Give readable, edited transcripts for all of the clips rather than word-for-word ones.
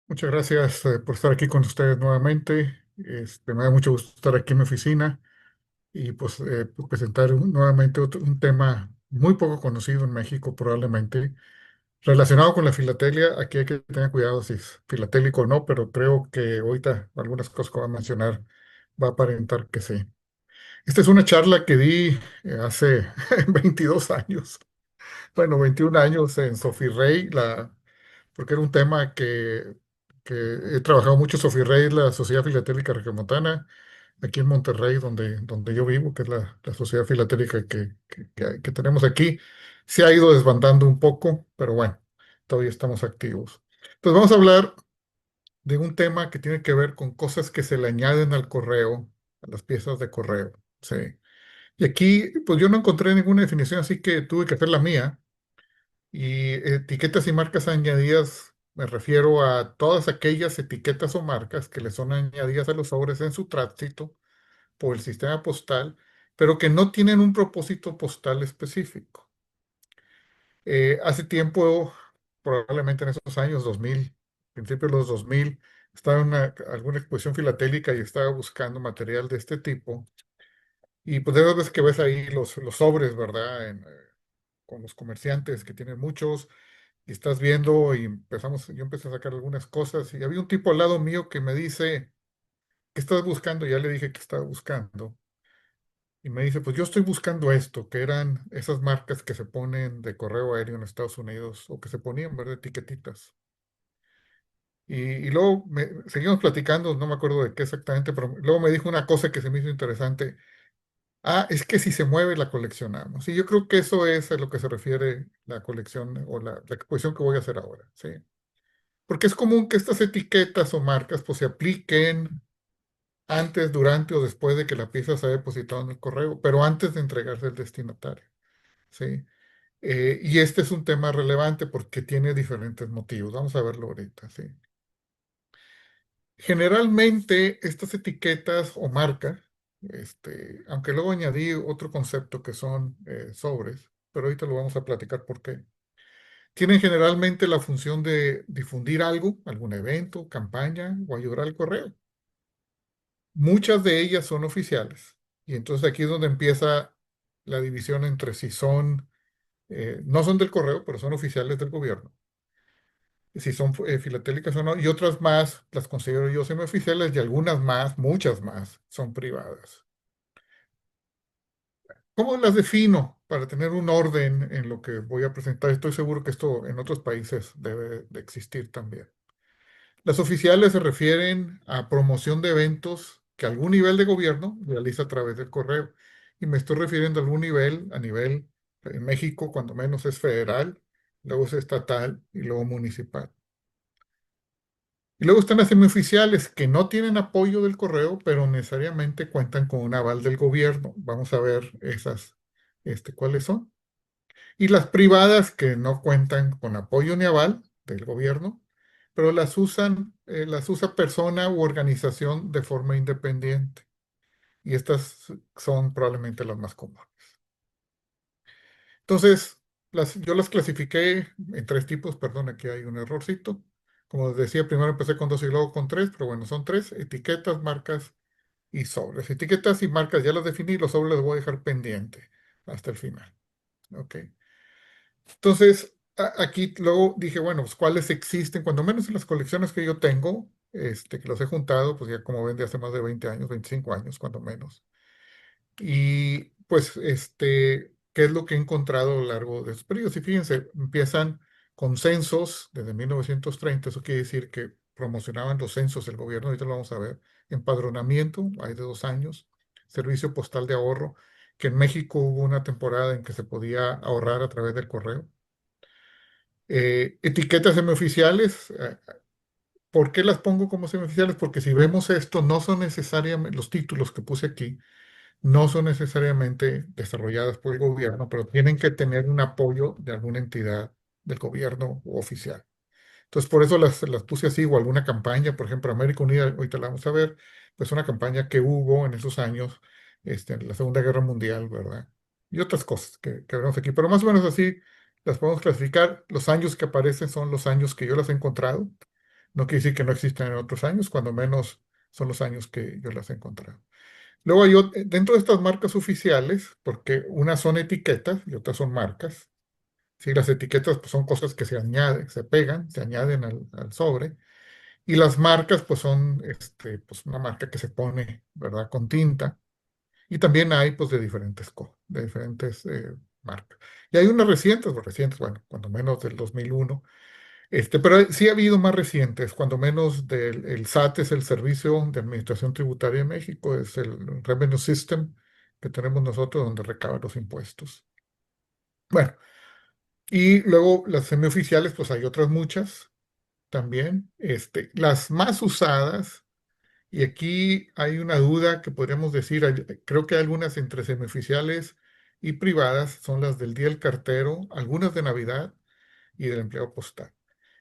Muchas gracias por estar aquí con ustedes nuevamente. Me da mucho gusto estar aquí en mi oficina y pues, presentar nuevamente un tema muy poco conocido en México probablemente, relacionado con la filatelia. Aquí hay que tener cuidado si es filatélico o no, pero creo que ahorita algunas cosas que voy a mencionar va a aparentar que sí. Esta es una charla que di hace 22 años, bueno, 21 años en Sophie Rey, porque era un tema que he trabajado mucho. Sophie Rey, la Sociedad Filatélica Regiomontana, aquí en Monterrey, donde yo vivo, que es la sociedad filatélica que tenemos aquí. Se ha ido desbandando un poco, pero bueno, todavía estamos activos. Entonces vamos a hablar de un tema que tiene que ver con cosas que se le añaden al correo, a las piezas de correo. Sí. Y aquí, pues yo no encontré ninguna definición, así que tuve que hacer la mía. Y etiquetas y marcas añadidas, me refiero a todas aquellas etiquetas o marcas que le son añadidas a los sobres en su tránsito por el sistema postal, pero que no tienen un propósito postal específico. Hace tiempo, probablemente en esos años 2000, principios de los 2000, estaba en alguna exposición filatélica y estaba buscando material de este tipo. Y pues de esas veces que ves ahí los sobres, ¿verdad? Con los comerciantes que tienen muchos y estás viendo y yo empecé a sacar algunas cosas y había un tipo al lado mío que me dice, ¿qué estás buscando? Ya le dije que estaba buscando y me dice, pues yo estoy buscando esto, que eran esas marcas que se ponen de correo aéreo en Estados Unidos o que se ponían, ¿verdad? Etiquetitas. Y luego seguimos platicando, no me acuerdo de qué exactamente, pero luego me dijo una cosa que se me hizo interesante. Ah, es que si se mueve la coleccionamos. Y yo creo que eso es a lo que se refiere la colección o la exposición que voy a hacer ahora, ¿sí? Porque es común que estas etiquetas o marcas pues se apliquen antes, durante o después de que la pieza se haya depositado en el correo, pero antes de entregarse al destinatario, ¿sí? Y este es un tema relevante porque tiene diferentes motivos. Vamos a verlo ahorita, ¿sí? Generalmente estas etiquetas o marcas, aunque luego añadí otro concepto que son sobres, pero ahorita lo vamos a platicar por qué. Tienen generalmente la función de difundir algo, algún evento, campaña o ayudar al correo. Muchas de ellas son oficiales. Y entonces aquí es donde empieza la división entre si son, no son del correo, pero son oficiales del gobierno. Si son filatélicas o no. Y otras más las considero yo semioficiales y algunas más, muchas más, son privadas. ¿Cómo las defino para tener un orden en lo que voy a presentar? Estoy seguro que esto en otros países debe de existir también. Las oficiales se refieren a promoción de eventos que algún nivel de gobierno realiza a través del correo. Y me estoy refiriendo a algún nivel, a nivel, en México, cuando menos es federal, luego es estatal y luego municipal. Y luego están las semioficiales que no tienen apoyo del correo, pero necesariamente cuentan con un aval del gobierno. Vamos a ver esas, cuáles son. Y las privadas que no cuentan con apoyo ni aval del gobierno, pero las usa persona u organización de forma independiente. Y estas son probablemente las más comunes. Entonces, yo las clasifiqué en tres tipos, perdón, aquí hay un errorcito. Como les decía, primero empecé con dos y luego con tres, pero bueno, son tres: etiquetas, marcas y sobres. Etiquetas y marcas ya las definí, los sobres los voy a dejar pendiente hasta el final. ¿Ok? Entonces, aquí luego dije, bueno, pues cuáles existen, cuando menos en las colecciones que yo tengo, que los he juntado, pues ya como ven, de hace más de 20 años, 25 años, cuando menos. Y pues, ¿qué es lo que he encontrado a lo largo de estos periodos? Y fíjense, empiezan con censos desde 1930, eso quiere decir que promocionaban los censos del gobierno, ahorita lo vamos a ver. Empadronamiento, hay de 2 años. Servicio postal de ahorro, que en México hubo una temporada en que se podía ahorrar a través del correo. Etiquetas semioficiales, ¿por qué las pongo como semioficiales? Porque si vemos esto, no son necesariamente, los títulos que puse aquí, no son necesariamente desarrolladas por el gobierno, pero tienen que tener un apoyo de alguna entidad del gobierno u oficial. Entonces, por eso las puse así, o alguna campaña, por ejemplo, América Unida, ahorita la vamos a ver, pues una campaña que hubo en esos años, en la Segunda Guerra Mundial, ¿verdad? Y otras cosas que vemos aquí, pero más o menos así las podemos clasificar. Los años que aparecen son los años que yo las he encontrado. No quiere decir que no existan en otros años, cuando menos son los años que yo las he encontrado. Luego hay dentro de estas marcas oficiales, porque unas son etiquetas y otras son marcas. Sí, las etiquetas pues, son cosas que se añaden, se pegan, se añaden al sobre. Y las marcas pues son pues, una marca que se pone, ¿verdad? Con tinta. Y también hay pues de diferentes marcas. Y hay unas recientes, pues, recientes, bueno, cuando menos del 2001. Pero sí ha habido más recientes, cuando menos del el SAT es el Servicio de Administración Tributaria de México, es el Revenue System que tenemos nosotros donde recaban los impuestos. Bueno, y luego las semioficiales, pues hay otras muchas también. Las más usadas, y aquí hay una duda que podríamos decir, creo que algunas entre semioficiales y privadas son las del Día del Cartero, algunas de Navidad y del empleo postal.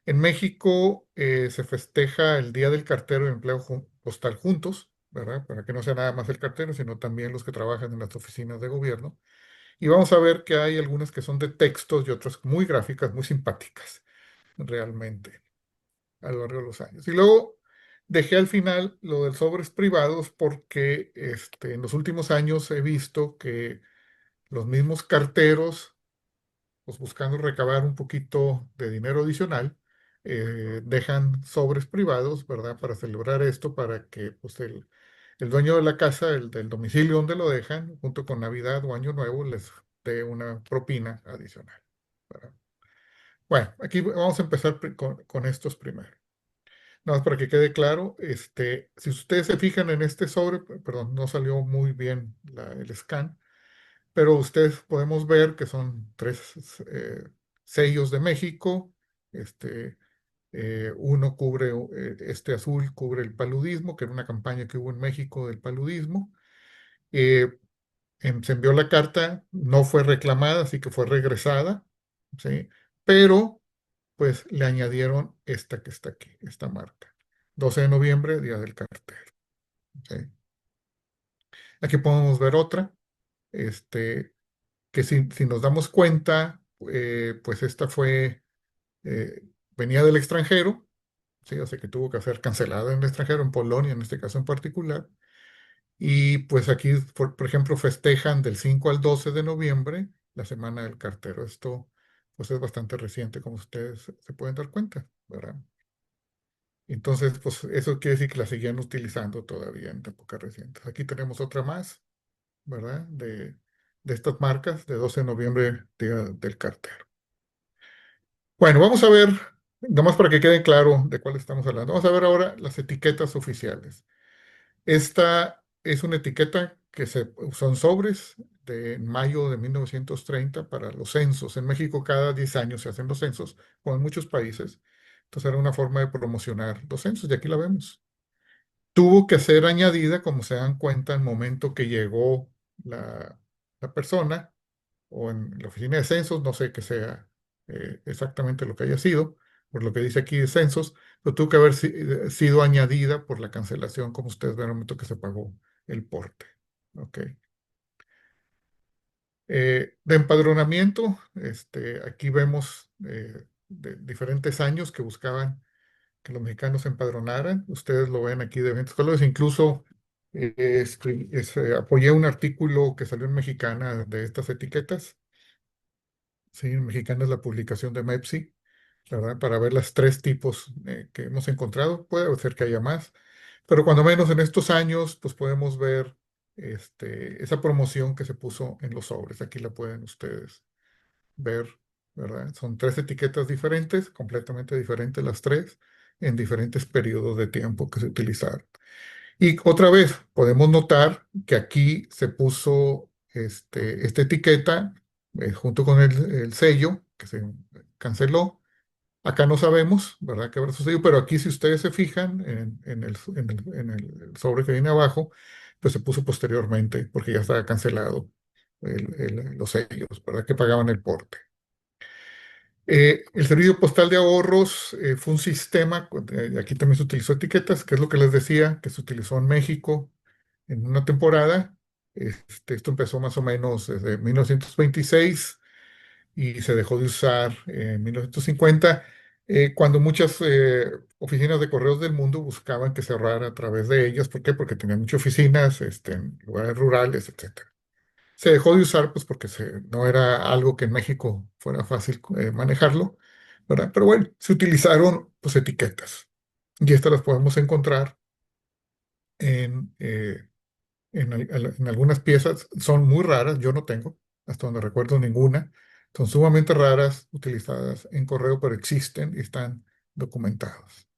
En México se festeja el Día del Cartero y el empleo postal juntos, ¿verdad? Para que no sea nada más el cartero, sino también los que trabajan en las oficinas de gobierno. Y vamos a ver que hay algunas que son de textos y otras muy gráficas, muy simpáticas, realmente, a lo largo de los años. Y luego dejé al final lo de sobres privados porque en los últimos años he visto que los mismos carteros pues buscando recabar un poquito de dinero adicional, dejan sobres privados, ¿verdad? Para celebrar esto, para que pues, el dueño de la casa, el del domicilio donde lo dejan, junto con Navidad o Año Nuevo, les dé una propina adicional, ¿verdad? Bueno, aquí vamos a empezar con estos primero. Nada más para que quede claro, si ustedes se fijan en este sobre, perdón, no salió muy bien el scan, pero ustedes podemos ver que son tres sellos de México. Este, Uno cubre, este azul cubre el paludismo, que era una campaña que hubo en México del paludismo. Eh, Se envió la carta, no fue reclamada, así que fue regresada, ¿sí? Pero pues le añadieron esta que está aquí, esta marca. 12 de noviembre, Día del Cartero. ¿Sí? Aquí podemos ver otra. Este, que si nos damos cuenta, pues esta eh, venía del extranjero, ¿sí? O sea que tuvo que ser cancelada en el extranjero, en Polonia en este caso en particular. Y pues aquí, por ejemplo, festejan del 5 al 12 de noviembre la Semana del Cartero. Esto pues es bastante reciente, como ustedes se pueden dar cuenta, ¿verdad? Entonces, pues eso quiere decir que la seguían utilizando todavía en épocas recientes. Aquí tenemos otra más, ¿verdad? De estas marcas de 12 de noviembre, Día del Cartero. Bueno, vamos a ver, nomás para que quede claro de cuál estamos hablando. Vamos a ver ahora las etiquetas oficiales. Esta es una etiqueta que son sobres de mayo de 1930 para los censos. En México cada 10 años se hacen los censos, como en muchos países. Entonces era una forma de promocionar los censos y aquí la vemos. Tuvo que ser añadida, como se dan cuenta, al momento que llegó la persona o en la oficina de censos, no sé qué sea exactamente lo que haya sido, por lo que dice aquí de censos, pero tuvo que haber sido añadida por la cancelación, como ustedes ven al momento que se pagó el porte. ¿Ok? De empadronamiento, aquí vemos de diferentes años que buscaban que los mexicanos se empadronaran. Ustedes lo ven aquí de eventos colores. Incluso apoyé un artículo que salió en Mexicana de estas etiquetas. Sí, en Mexicana es la publicación de MEPSI, ¿verdad? Para ver las tres tipos que hemos encontrado. Puede ser que haya más, pero cuando menos en estos años, pues podemos ver esa promoción que se puso en los sobres. Aquí la pueden ustedes ver, ¿verdad? Son tres etiquetas diferentes, completamente diferentes las tres, en diferentes periodos de tiempo que se utilizaron. Y otra vez, podemos notar que aquí se puso esta etiqueta junto con el sello que se canceló. Acá no sabemos, ¿verdad?, qué habrá sucedido, pero aquí si ustedes se fijan en el sobre que viene abajo, pues se puso posteriormente porque ya estaba cancelado los sellos, ¿verdad?, que pagaban el porte. El Servicio Postal de Ahorros fue un sistema, aquí también se utilizó etiquetas, que es lo que les decía, que se utilizó en México en una temporada. Esto empezó más o menos desde 1926 y se dejó de usar en 1950. cuando muchas oficinas de correos del mundo buscaban que cerrara a través de ellas. ¿Por qué? Porque tenían muchas oficinas en lugares rurales, etcétera. Se dejó de usar pues porque no era algo que en México fuera fácil manejarlo, ¿verdad? Pero bueno, se utilizaron pues etiquetas y estas las podemos encontrar en, en algunas piezas. Son muy raras, yo no tengo, hasta donde recuerdo ninguna. Son sumamente raras, utilizadas en correo, pero existen y están documentadas.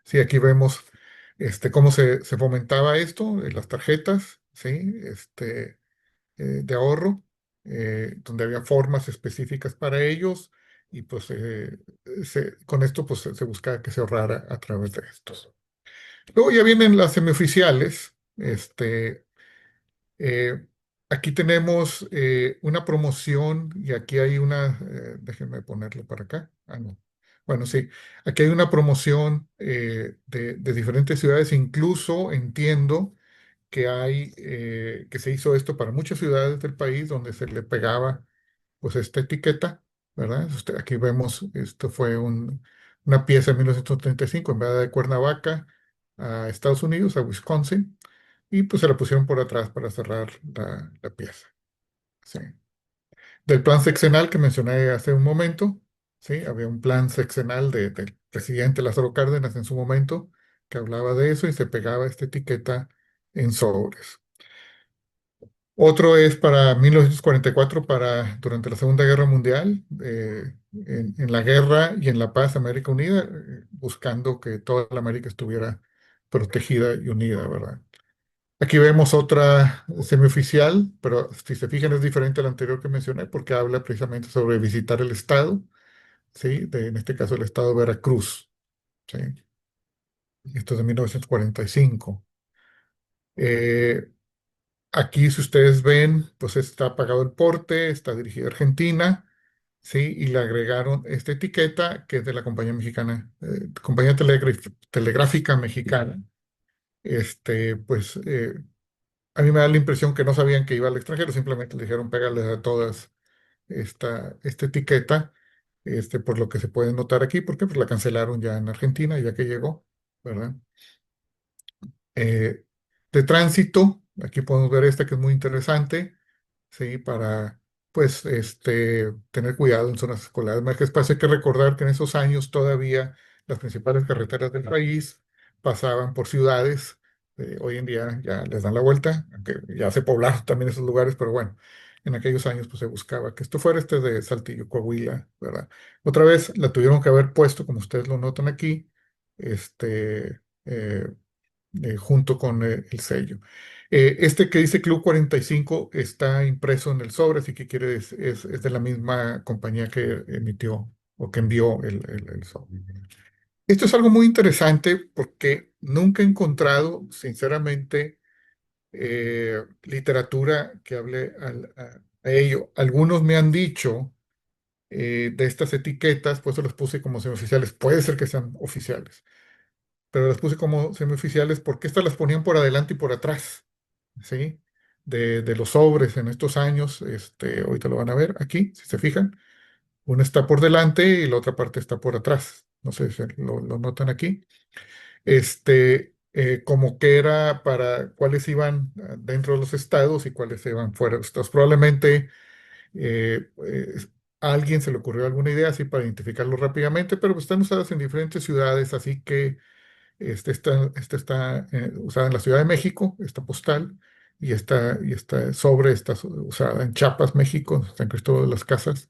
Sí, aquí vemos cómo se fomentaba esto, las tarjetas, ¿sí? De ahorro, donde había formas específicas para ellos y pues con esto pues se buscaba que se ahorrara a través de estos. Luego ya vienen las semioficiales. Eh, Aquí tenemos una promoción y aquí hay una, déjenme ponerlo para acá. Ah, no. Bueno, sí, aquí hay una promoción de diferentes ciudades. Incluso entiendo que que se hizo esto para muchas ciudades del país donde se le pegaba pues esta etiqueta, ¿verdad? Aquí vemos, esto fue una pieza en 1935 enviada de Cuernavaca a Estados Unidos, a Wisconsin, y pues se la pusieron por atrás para cerrar la pieza. Sí. Del plan sexenal que mencioné hace un momento, sí, había un plan sexenal del presidente Lázaro Cárdenas en su momento que hablaba de eso y se pegaba esta etiqueta en sobres. Otro es para 1944, durante la Segunda Guerra Mundial, en la guerra y en la paz, América Unida, buscando que toda la América estuviera protegida y unida, ¿verdad? Aquí vemos otra semioficial, pero si se fijan es diferente a la anterior que mencioné porque habla precisamente sobre visitar el estado, ¿sí? En este caso el estado de Veracruz, ¿sí? Esto es de 1945. Eh, Aquí, si ustedes ven, pues está pagado el porte, está dirigido a Argentina, ¿sí? Y le agregaron esta etiqueta que es de la compañía mexicana, compañía telegráfica mexicana. Pues a mí me da la impresión que no sabían que iba al extranjero, simplemente le dijeron pégale a todas esta etiqueta, por lo que se puede notar aquí, porque pues la cancelaron ya en Argentina, ya que llegó, ¿verdad? Eh, de tránsito, aquí podemos ver esta que es muy interesante, ¿sí? Para, pues, tener cuidado en zonas escolares. Más que espacio, hay que recordar que en esos años todavía las principales carreteras del país pasaban por ciudades. Hoy en día ya les dan la vuelta, aunque ya se poblaron también esos lugares, pero bueno, en aquellos años pues se buscaba que esto fuera de Saltillo, Coahuila, ¿verdad? Otra vez la tuvieron que haber puesto, como ustedes lo notan aquí, junto con el sello. Este que dice Club 45 está impreso en el sobre, así que es de la misma compañía que emitió o que envió el sobre. Esto es algo muy interesante porque nunca he encontrado, sinceramente, literatura que hable a ello. Algunos me han dicho de estas etiquetas, pues las puse como semioficiales. Puede ser que sean oficiales, pero las puse como semioficiales porque estas las ponían por adelante y por atrás, ¿sí? De los sobres en estos años, ahorita lo van a ver aquí, si se fijan, una está por delante y la otra parte está por atrás, no sé si lo notan aquí, como que era para cuáles iban dentro de los estados y cuáles iban fuera de los estados. Probablemente a alguien se le ocurrió alguna idea así para identificarlo rápidamente, pero pues están usadas en diferentes ciudades, así que está usada en la Ciudad de México, esta postal, y esta sobre está usada en Chiapas, México, San Cristóbal de las Casas,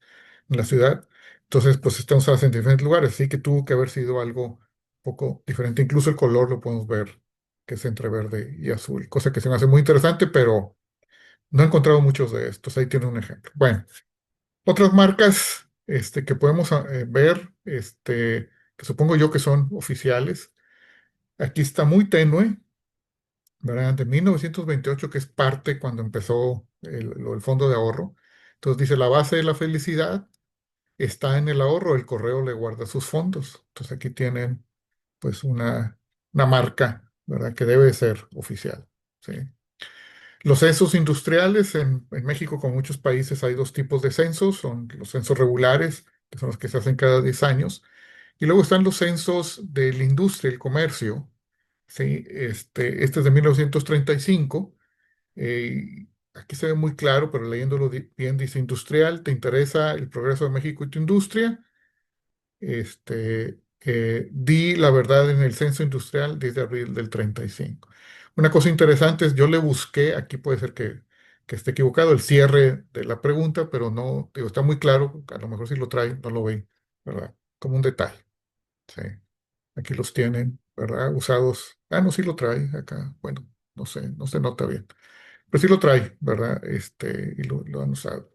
en la ciudad. Entonces, pues están usadas en diferentes lugares, así que tuvo que haber sido algo un poco diferente. Incluso el color lo podemos ver, que es entre verde y azul, cosa que se me hace muy interesante, pero no he encontrado muchos de estos. Ahí tiene un ejemplo. Bueno, otras marcas que podemos ver, que supongo yo que son oficiales. Aquí está muy tenue, ¿verdad? De 1928, que es parte cuando empezó el fondo de ahorro. Entonces dice, la base de la felicidad está en el ahorro, el correo le guarda sus fondos. Entonces aquí tienen pues una marca, ¿verdad? Que debe ser oficial, ¿sí? Los censos industriales en México, como muchos países, hay dos tipos de censos. Son los censos regulares, que son los que se hacen cada 10 años, Y luego están los censos de la industria, el comercio, ¿sí? Este es de 1935. Aquí se ve muy claro, pero leyéndolo bien, dice industrial, ¿te interesa el progreso de México y tu industria? Di la verdad en el censo industrial desde abril del 35. Una cosa interesante es, yo le busqué, aquí puede ser que esté equivocado, el cierre de la pregunta, pero no, digo, está muy claro, a lo mejor si lo trae, no lo ve, ¿verdad? Como un detalle, sí. Aquí los tienen, ¿verdad? Usados. Ah, no, sí lo trae acá. Bueno, no sé, no se nota bien. Pero sí lo trae, ¿verdad? Y lo han usado.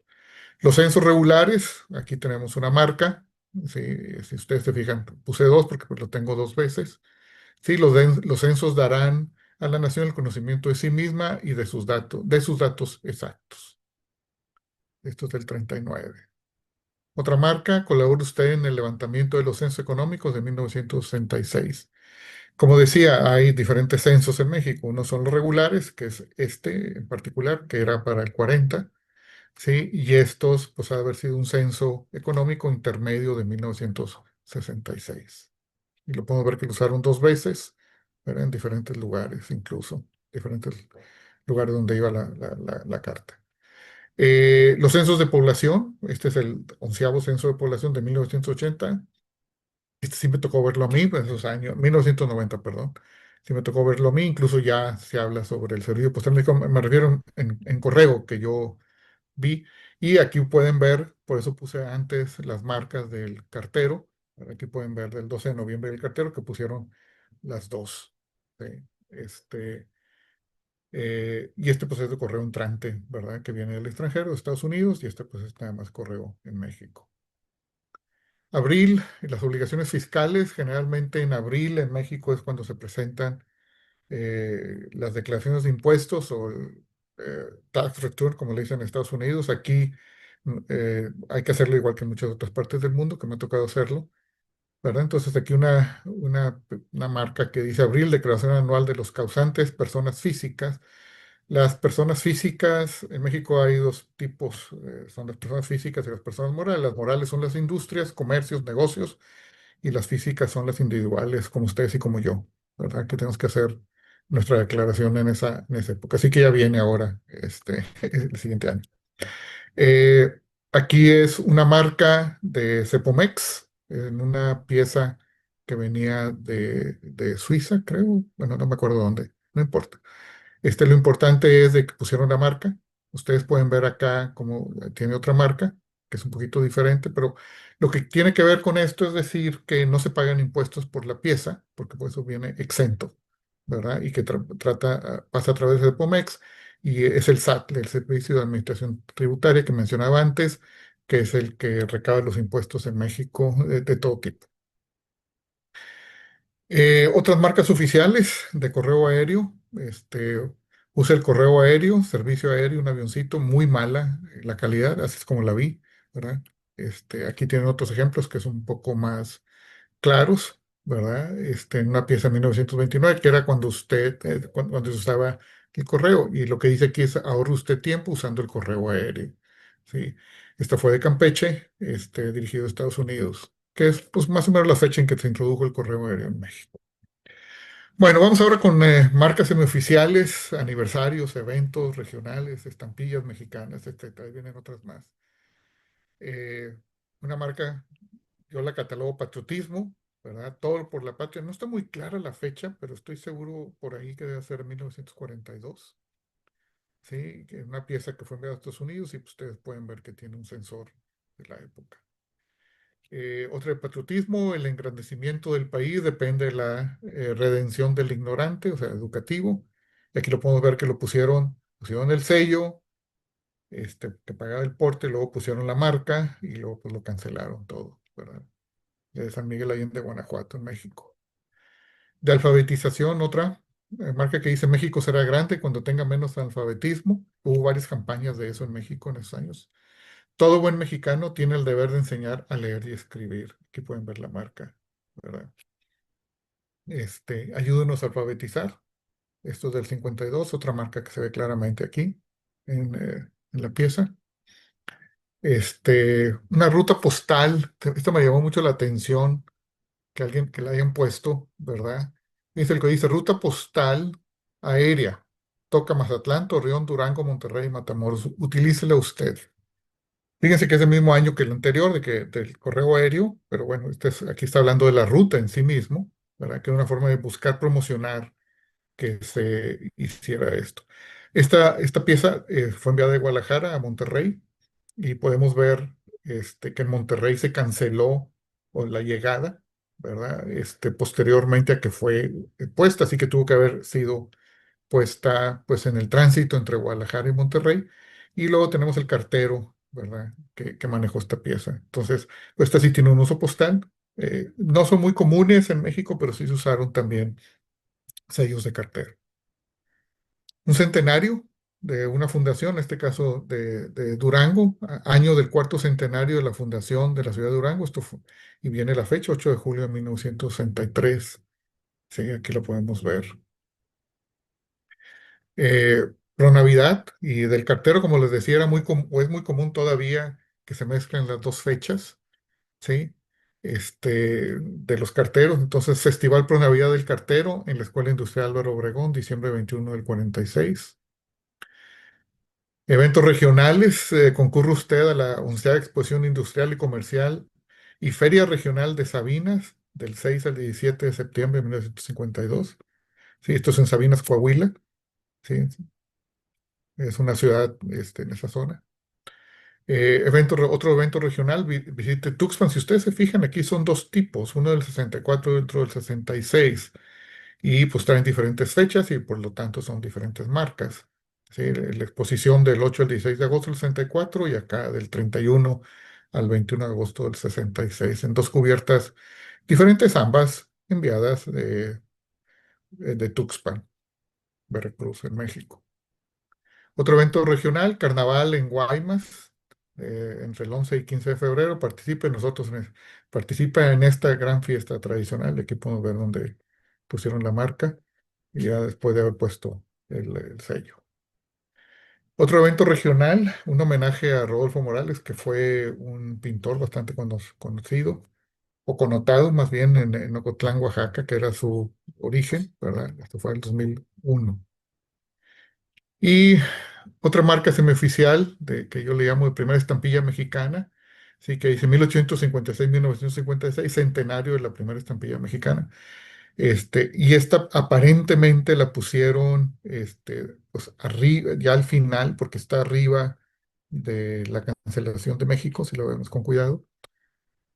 Los censos regulares, aquí tenemos una marca. Sí, si ustedes se fijan, puse dos porque pues, lo tengo dos veces. Sí, los censos darán a la nación el conocimiento de sí misma y de sus datos exactos. Esto es del 39. Otra marca, colabora usted en el levantamiento de los censos económicos de 1966. Como decía, hay diferentes censos en México. Unos son los regulares, que es este en particular, que era para el 40. ¿Sí? Y estos, pues, ha de haber sido un censo económico intermedio de 1966. Y lo podemos ver que lo usaron dos veces, pero en diferentes lugares, incluso, diferentes lugares donde iba la carta. Los censos de población, este es el 11º censo de población de 1980. Este sí me tocó verlo a mí, en esos años, 1990, perdón. Sí me tocó verlo a mí, incluso ya se habla sobre el servicio postal. Me refiero en correo, que yo vi. Y aquí pueden ver, por eso puse antes las marcas del cartero. Aquí pueden ver del 12 de noviembre del cartero que pusieron las dos. ¿Sí? Este, y este pues es de correo entrante, ¿verdad? Que viene del extranjero, de Estados Unidos, y este pues es nada más correo en México. Abril, las obligaciones fiscales, generalmente en abril en México es cuando se presentan las declaraciones de impuestos o el tax return, como le dicen en Estados Unidos. Aquí hay que hacerlo igual que en muchas otras partes del mundo, que me ha tocado hacerlo, ¿verdad? Entonces aquí una marca que dice abril, declaración anual de los causantes, personas físicas. Las personas físicas, en México hay dos tipos, son las personas físicas y las personas morales. Las morales son las industrias, comercios, negocios, y las físicas son las individuales, como ustedes y como yo, ¿verdad? Que tenemos que hacer nuestra declaración en esa época. Así que ya viene ahora, el siguiente año. Eh, Aquí es una marca de Cepomex, en una pieza que venía de Suiza, creo. Bueno, no me acuerdo dónde, no importa. Lo importante es de que pusieron la marca. Ustedes pueden ver acá como tiene otra marca, que es un poquito diferente, pero lo que tiene que ver con esto es decir que no se pagan impuestos por la pieza, porque por eso viene exento, ¿verdad? Y que pasa a través de Pomex y es el SAT, el Servicio de Administración Tributaria que mencionaba antes, que es el que recaba los impuestos en México de todo tipo. Otras marcas oficiales de correo aéreo, usa el correo aéreo, servicio aéreo, un avioncito, muy mala la calidad, así es como la vi, ¿verdad? Aquí tienen otros ejemplos que son un poco más claros, ¿verdad? En una pieza de 1929, que era cuando se usaba el correo, y lo que dice aquí es ahorre usted tiempo usando el correo aéreo, ¿sí? Esta fue de Campeche, dirigido a Estados Unidos, que es pues más o menos la fecha en que se introdujo el correo aéreo en México. Bueno, vamos ahora con marcas semioficiales, aniversarios, eventos regionales, estampillas mexicanas, etcétera. Ahí vienen otras más. Eh, una marca, yo la catalogo patriotismo, ¿verdad? Todo por la patria. No está muy clara la fecha, pero estoy seguro por ahí que debe ser 1942. Sí, que es una pieza que fue enviada a Estados Unidos y pues, ustedes pueden ver que tiene un sensor de la época. Otra de patriotismo, el engrandecimiento del país depende de la redención del ignorante, o sea, educativo. Y aquí lo podemos ver que pusieron el sello, que pagaba el porte, luego pusieron la marca y luego pues lo cancelaron todo, ¿verdad? De San Miguel Allende, Guanajuato, en México. De alfabetización, otra marca que dice México será grande cuando tenga menos alfabetismo. Hubo varias campañas de eso en México en esos años. Todo buen mexicano tiene el deber de enseñar a leer y escribir. Aquí pueden ver la marca, ¿verdad? Ayúdenos a alfabetizar. Esto es del 52, otra marca que se ve claramente aquí en la pieza. Una ruta postal, esto me llamó mucho la atención que alguien que le hayan puesto, ¿verdad? Dice el que dice ruta postal aérea. Toca Mazatlán, Torreón, Durango, Monterrey, Matamoros. Utilícela usted. Fíjense que es el mismo año que el anterior, del correo aéreo, pero bueno, aquí está hablando de la ruta en sí mismo, ¿verdad? Que era una forma de buscar promocionar que se hiciera esto. Esta pieza fue enviada de Guadalajara a Monterrey y podemos ver que en Monterrey se canceló o la llegada, ¿verdad? Posteriormente a que fue puesta, así que tuvo que haber sido puesta pues en el tránsito entre Guadalajara y Monterrey. Y luego tenemos el cartero, ¿verdad? Que manejó esta pieza. Entonces, pues esta sí tiene un uso postal. No son muy comunes en México, pero sí se usaron también sellos de cartero. Un centenario de una fundación, en este caso de Durango, año del cuarto centenario de la fundación de la ciudad de Durango. Y viene la fecha, 8 de julio de 1963. Sí, aquí lo podemos ver. Pro Navidad y del cartero, como les decía, o es muy común todavía que se mezclen las dos fechas, ¿sí? De los carteros. Entonces, Festival Pro Navidad del Cartero en la Escuela Industrial Álvaro Obregón, diciembre 21 del 46. Eventos regionales, concurre usted a la 11ª Exposición Industrial y Comercial y Feria Regional de Sabinas del 6 al 17 de septiembre de 1952. Sí, esto es en Sabinas, Coahuila. Sí, es una ciudad en esa zona. Otro evento regional, visite Tuxpan. Si ustedes se fijan, aquí son dos tipos, uno del 64 y otro del 66. Y pues traen diferentes fechas y por lo tanto son diferentes marcas. ¿Sí? La exposición del 8 al 16 de agosto del 64 y acá del 31 al 21 de agosto del 66, en dos cubiertas diferentes, ambas enviadas de Tuxpan, Veracruz, en México. Otro evento regional, Carnaval en Guaymas, entre el 11 y 15 de febrero. Participa en esta gran fiesta tradicional. Aquí podemos ver dónde pusieron la marca y ya después de haber puesto el sello. Otro evento regional, un homenaje a Rodolfo Morales, que fue un pintor bastante conocido, o connotado más bien en Ocotlán, Oaxaca, que era su origen, ¿verdad? Esto fue en el 2001. Y otra marca semioficial, que yo le llamo de primera estampilla mexicana, sí, que dice 1856-1956, centenario de la primera estampilla mexicana. Y esta aparentemente la pusieron pues, arriba, ya al final, porque está arriba de la cancelación de México, si lo vemos con cuidado,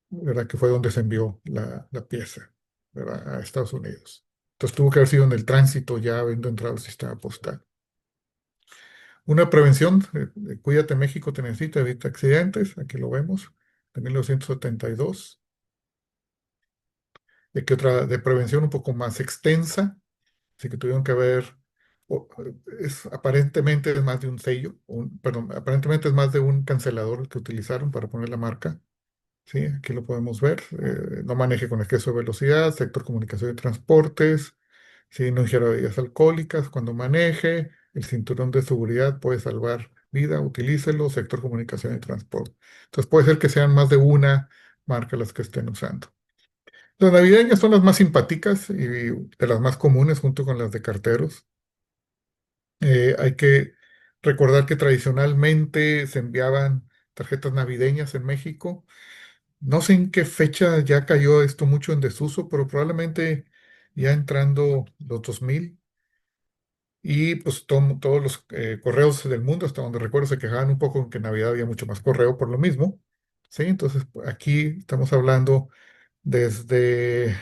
¿verdad? Que fue donde se envió la pieza, ¿verdad? A Estados Unidos. Entonces tuvo que haber sido en el tránsito ya habiendo entrado el sistema postal. Una prevención, Cuídate México, te necesito, evita accidentes, aquí lo vemos, de 1972. Que otra de prevención un poco más extensa, así que tuvieron que ver, aparentemente es más de un sello, perdón, aparentemente es más de un cancelador que utilizaron para poner la marca. Sí, aquí lo podemos ver. No maneje con exceso de velocidad, sector comunicación y transportes. Sí, no ingiera bebidas alcohólicas cuando maneje. El cinturón de seguridad puede salvar vida, utilícelo. Sector comunicación y transporte. Entonces puede ser que sean más de una marca las que estén usando. Las navideñas son las más simpáticas y de las más comunes junto con las de carteros. Hay que recordar que tradicionalmente se enviaban tarjetas navideñas en México. No sé en qué fecha ya cayó esto mucho en desuso, pero probablemente ya entrando los 2000 y pues todos los correos del mundo, hasta donde recuerdo, se quejaban un poco en que en Navidad había mucho más correo por lo mismo. Sí, entonces pues, aquí estamos hablando desde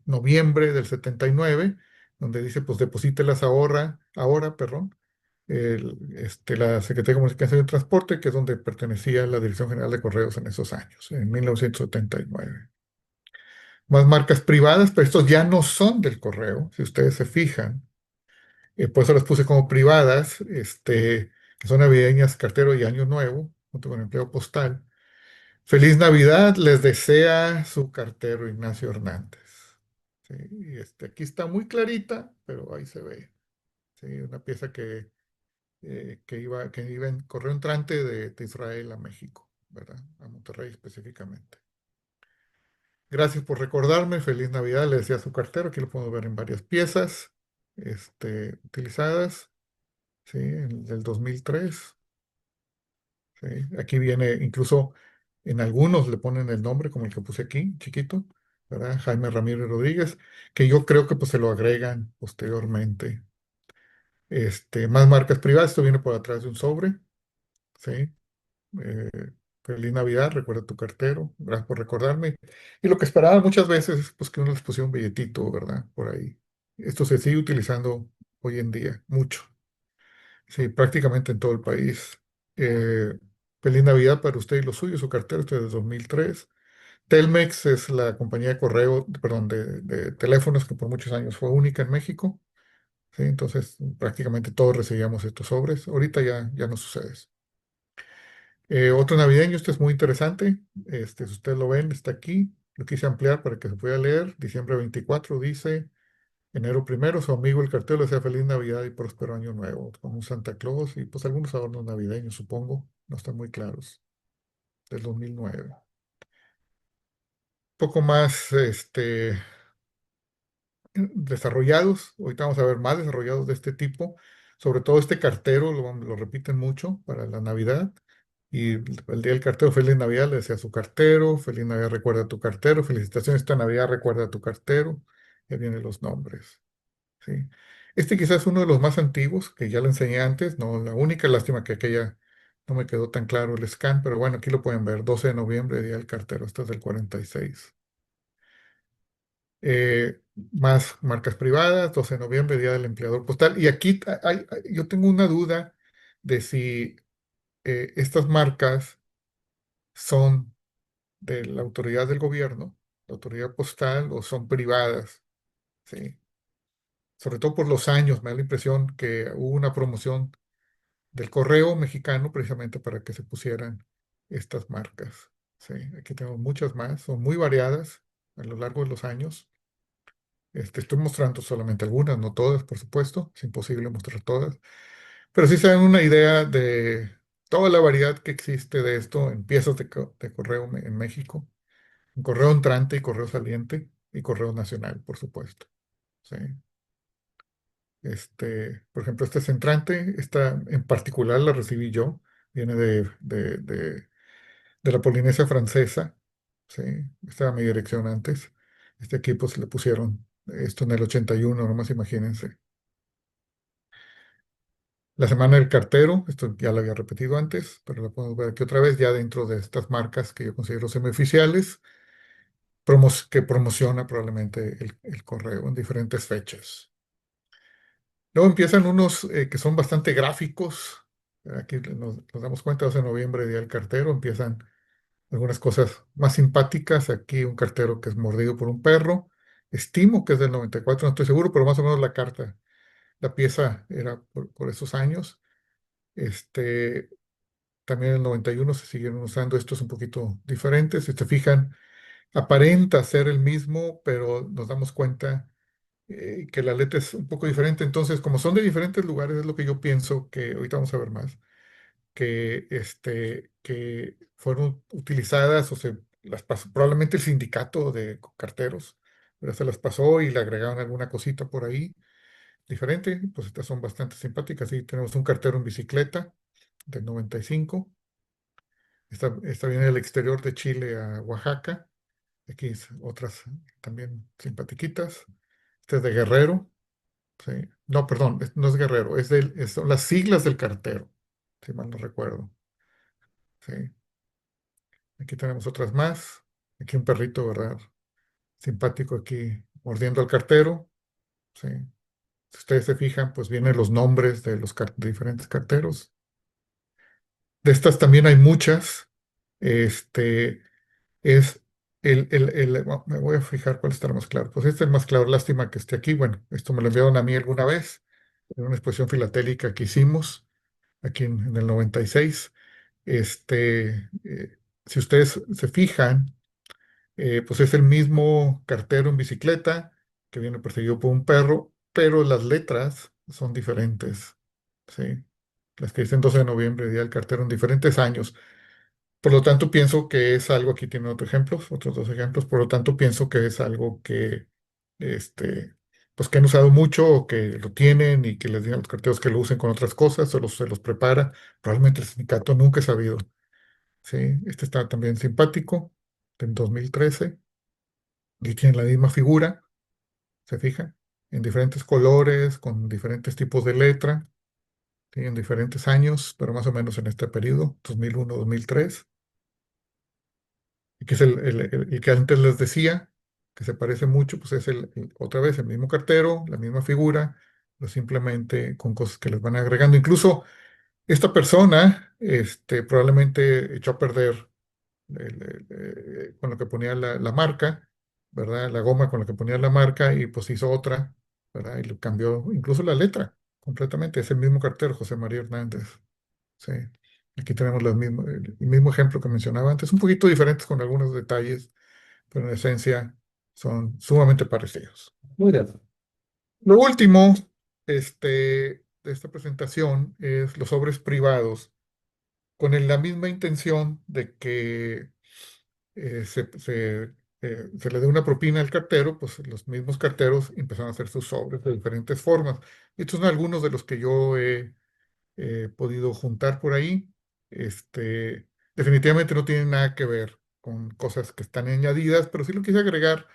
noviembre del 79, donde dice pues deposítelas ahora, perdón, la Secretaría de Comunicación y Transporte, que es donde pertenecía la Dirección General de Correos en esos años, en 1979. Más marcas privadas, pero estos ya no son del correo, si ustedes se fijan. Por eso las puse como privadas, que son navideñas, cartero y año nuevo, junto con empleo postal. Feliz Navidad, les desea su cartero Ignacio Hernández. Sí, aquí está muy clarita, pero ahí se ve. Sí, una pieza que iba en correo entrante de Israel a México, ¿verdad? A Monterrey específicamente. Gracias por recordarme. Feliz Navidad, le decía a su cartero. Aquí lo podemos ver en varias piezas utilizadas. Sí, del 2003. Sí. Aquí viene, incluso en algunos le ponen el nombre, como el que puse aquí, chiquito, ¿verdad? Jaime Ramírez Rodríguez, que yo creo que pues se lo agregan posteriormente. Más marcas privadas, esto viene por atrás de un sobre, ¿sí? Eh, Feliz Navidad, recuerda tu cartero, gracias por recordarme. Y lo que esperaba muchas veces es pues, que uno les pusiera un billetito, ¿verdad? Por ahí. Esto se sigue utilizando hoy en día, mucho. Sí, prácticamente en todo el país. Eh, Feliz Navidad para usted y los suyos, su cartero, este es de 2003. Telmex es la compañía de correo, perdón, de teléfonos que por muchos años fue única en México. Sí, entonces prácticamente todos recibíamos estos sobres. Ahorita ya no sucede eso. Otro navideño, este es muy interesante. Si ustedes lo ven, está aquí. Lo quise ampliar para que se pueda leer. Diciembre 24 dice, enero primero, su amigo el cartero le desea feliz Navidad y próspero año nuevo, con un Santa Claus y pues algunos adornos navideños, supongo. No están muy claros. Del 2009. Poco más, desarrollados. Ahorita vamos a ver más desarrollados de este tipo. Sobre todo este cartero, lo repiten mucho para la Navidad. Y el día del cartero, feliz Navidad, le decía a su cartero, feliz Navidad, recuerda a tu cartero, felicitaciones esta Navidad, recuerda a tu cartero. Ya vienen los nombres. ¿Sí? Este quizás es uno de los más antiguos, que ya lo enseñé antes, no la única lástima que aquella no me quedó tan claro el scan, pero bueno, aquí lo pueden ver, 12 de noviembre, día del cartero, este es del 46. Más marcas privadas, 12 de noviembre, Día del Empleador Postal. Y aquí yo tengo una duda de si estas marcas son de la autoridad del gobierno, la autoridad postal, o son privadas, ¿sí? Sobre todo por los años, me da la impresión que hubo una promoción del correo mexicano precisamente para que se pusieran estas marcas, ¿sí? Aquí tenemos muchas más, son muy variadas a lo largo de los años. Estoy mostrando solamente algunas, no todas, por supuesto, es imposible mostrar todas, pero sí se dan una idea de toda la variedad que existe de esto en piezas de correo en México, en correo entrante y correo saliente y correo nacional, por supuesto. ¿Sí? Por ejemplo, este es entrante, esta en particular la recibí yo, viene de la Polinesia Francesa, ¿sí? Esta era mi dirección antes. Este aquí pues le pusieron esto en el 81, nomás imagínense. La semana del cartero, esto ya lo había repetido antes, pero lo podemos ver aquí otra vez, ya dentro de estas marcas que yo considero semioficiales, que promociona probablemente el correo en diferentes fechas. Luego empiezan unos que son bastante gráficos. Aquí nos damos cuenta, 12 de noviembre, día del cartero, empiezan algunas cosas más simpáticas. Aquí un cartero que es mordido por un perro. Estimo que es del 94, no estoy seguro, pero más o menos la carta, la pieza era por esos años. Este, También en el 91 se siguieron usando estos un poquito diferentes. Si te fijan, aparenta ser el mismo, pero nos damos cuenta que la letra es un poco diferente. Entonces, como son de diferentes lugares, es lo que yo pienso que ahorita vamos a ver más, que fueron utilizadas o se las pasó, probablemente el sindicato de carteros, pero se las pasó y le agregaron alguna cosita por ahí diferente. Pues estas son bastante simpáticas. Sí, tenemos un cartero en bicicleta del 95. Esta viene del exterior de Chile a Oaxaca. Aquí otras también simpatiquitas. Este es de Guerrero. Sí. No, perdón, no es Guerrero, son las siglas del cartero, si mal no recuerdo. Sí. Aquí tenemos otras más. Aquí un perrito, ¿verdad? Simpático aquí mordiendo al cartero. Sí. Si ustedes se fijan, pues vienen los nombres de los de diferentes carteros. De estas también hay muchas. Este, es me voy a fijar cuál está más claro. Pues este es más claro, lástima que esté aquí. Bueno, esto me lo enviaron a mí alguna vez, en una exposición filatélica que hicimos aquí en el 96. Si ustedes se fijan, pues es el mismo cartero en bicicleta que viene perseguido por un perro, pero las letras son diferentes, ¿sí? Las que dicen 12 de noviembre, Día del Cartero, en diferentes años. Por lo tanto, pienso que es algo, aquí tiene otros ejemplos, otros dos ejemplos, por lo tanto, pienso que es algo que, este, pues que han usado mucho o que lo tienen y que les digan a los carteros que lo usen con otras cosas o se los prepara. Probablemente el sindicato nunca he sabido. Sí, este está también simpático, en 2013, y tiene la misma figura, se fija, en diferentes colores, con diferentes tipos de letra, sí, en diferentes años, pero más o menos en este periodo, 2001-2003. Y que es el que antes les decía, que se parece mucho, pues es otra vez el mismo cartero, la misma figura, pero simplemente con cosas que les van agregando. Incluso esta persona probablemente echó a perder con lo que ponía la marca, ¿verdad? La goma con la que ponía la marca y pues hizo otra, ¿verdad? Y le cambió incluso la letra completamente. Es el mismo cartero, José María Hernández. Sí. Aquí tenemos el mismo ejemplo que mencionaba antes, un poquito diferentes con algunos detalles, pero en esencia son sumamente parecidos. Muy bien. Lo último, de esta presentación es los sobres privados, con la misma intención de que se le dé una propina al cartero, pues los mismos carteros empezaron a hacer sus sobres de diferentes formas. Estos son algunos de los que yo he podido juntar por ahí. Definitivamente no tienen nada que ver con cosas que están añadidas, pero sí lo quise agregar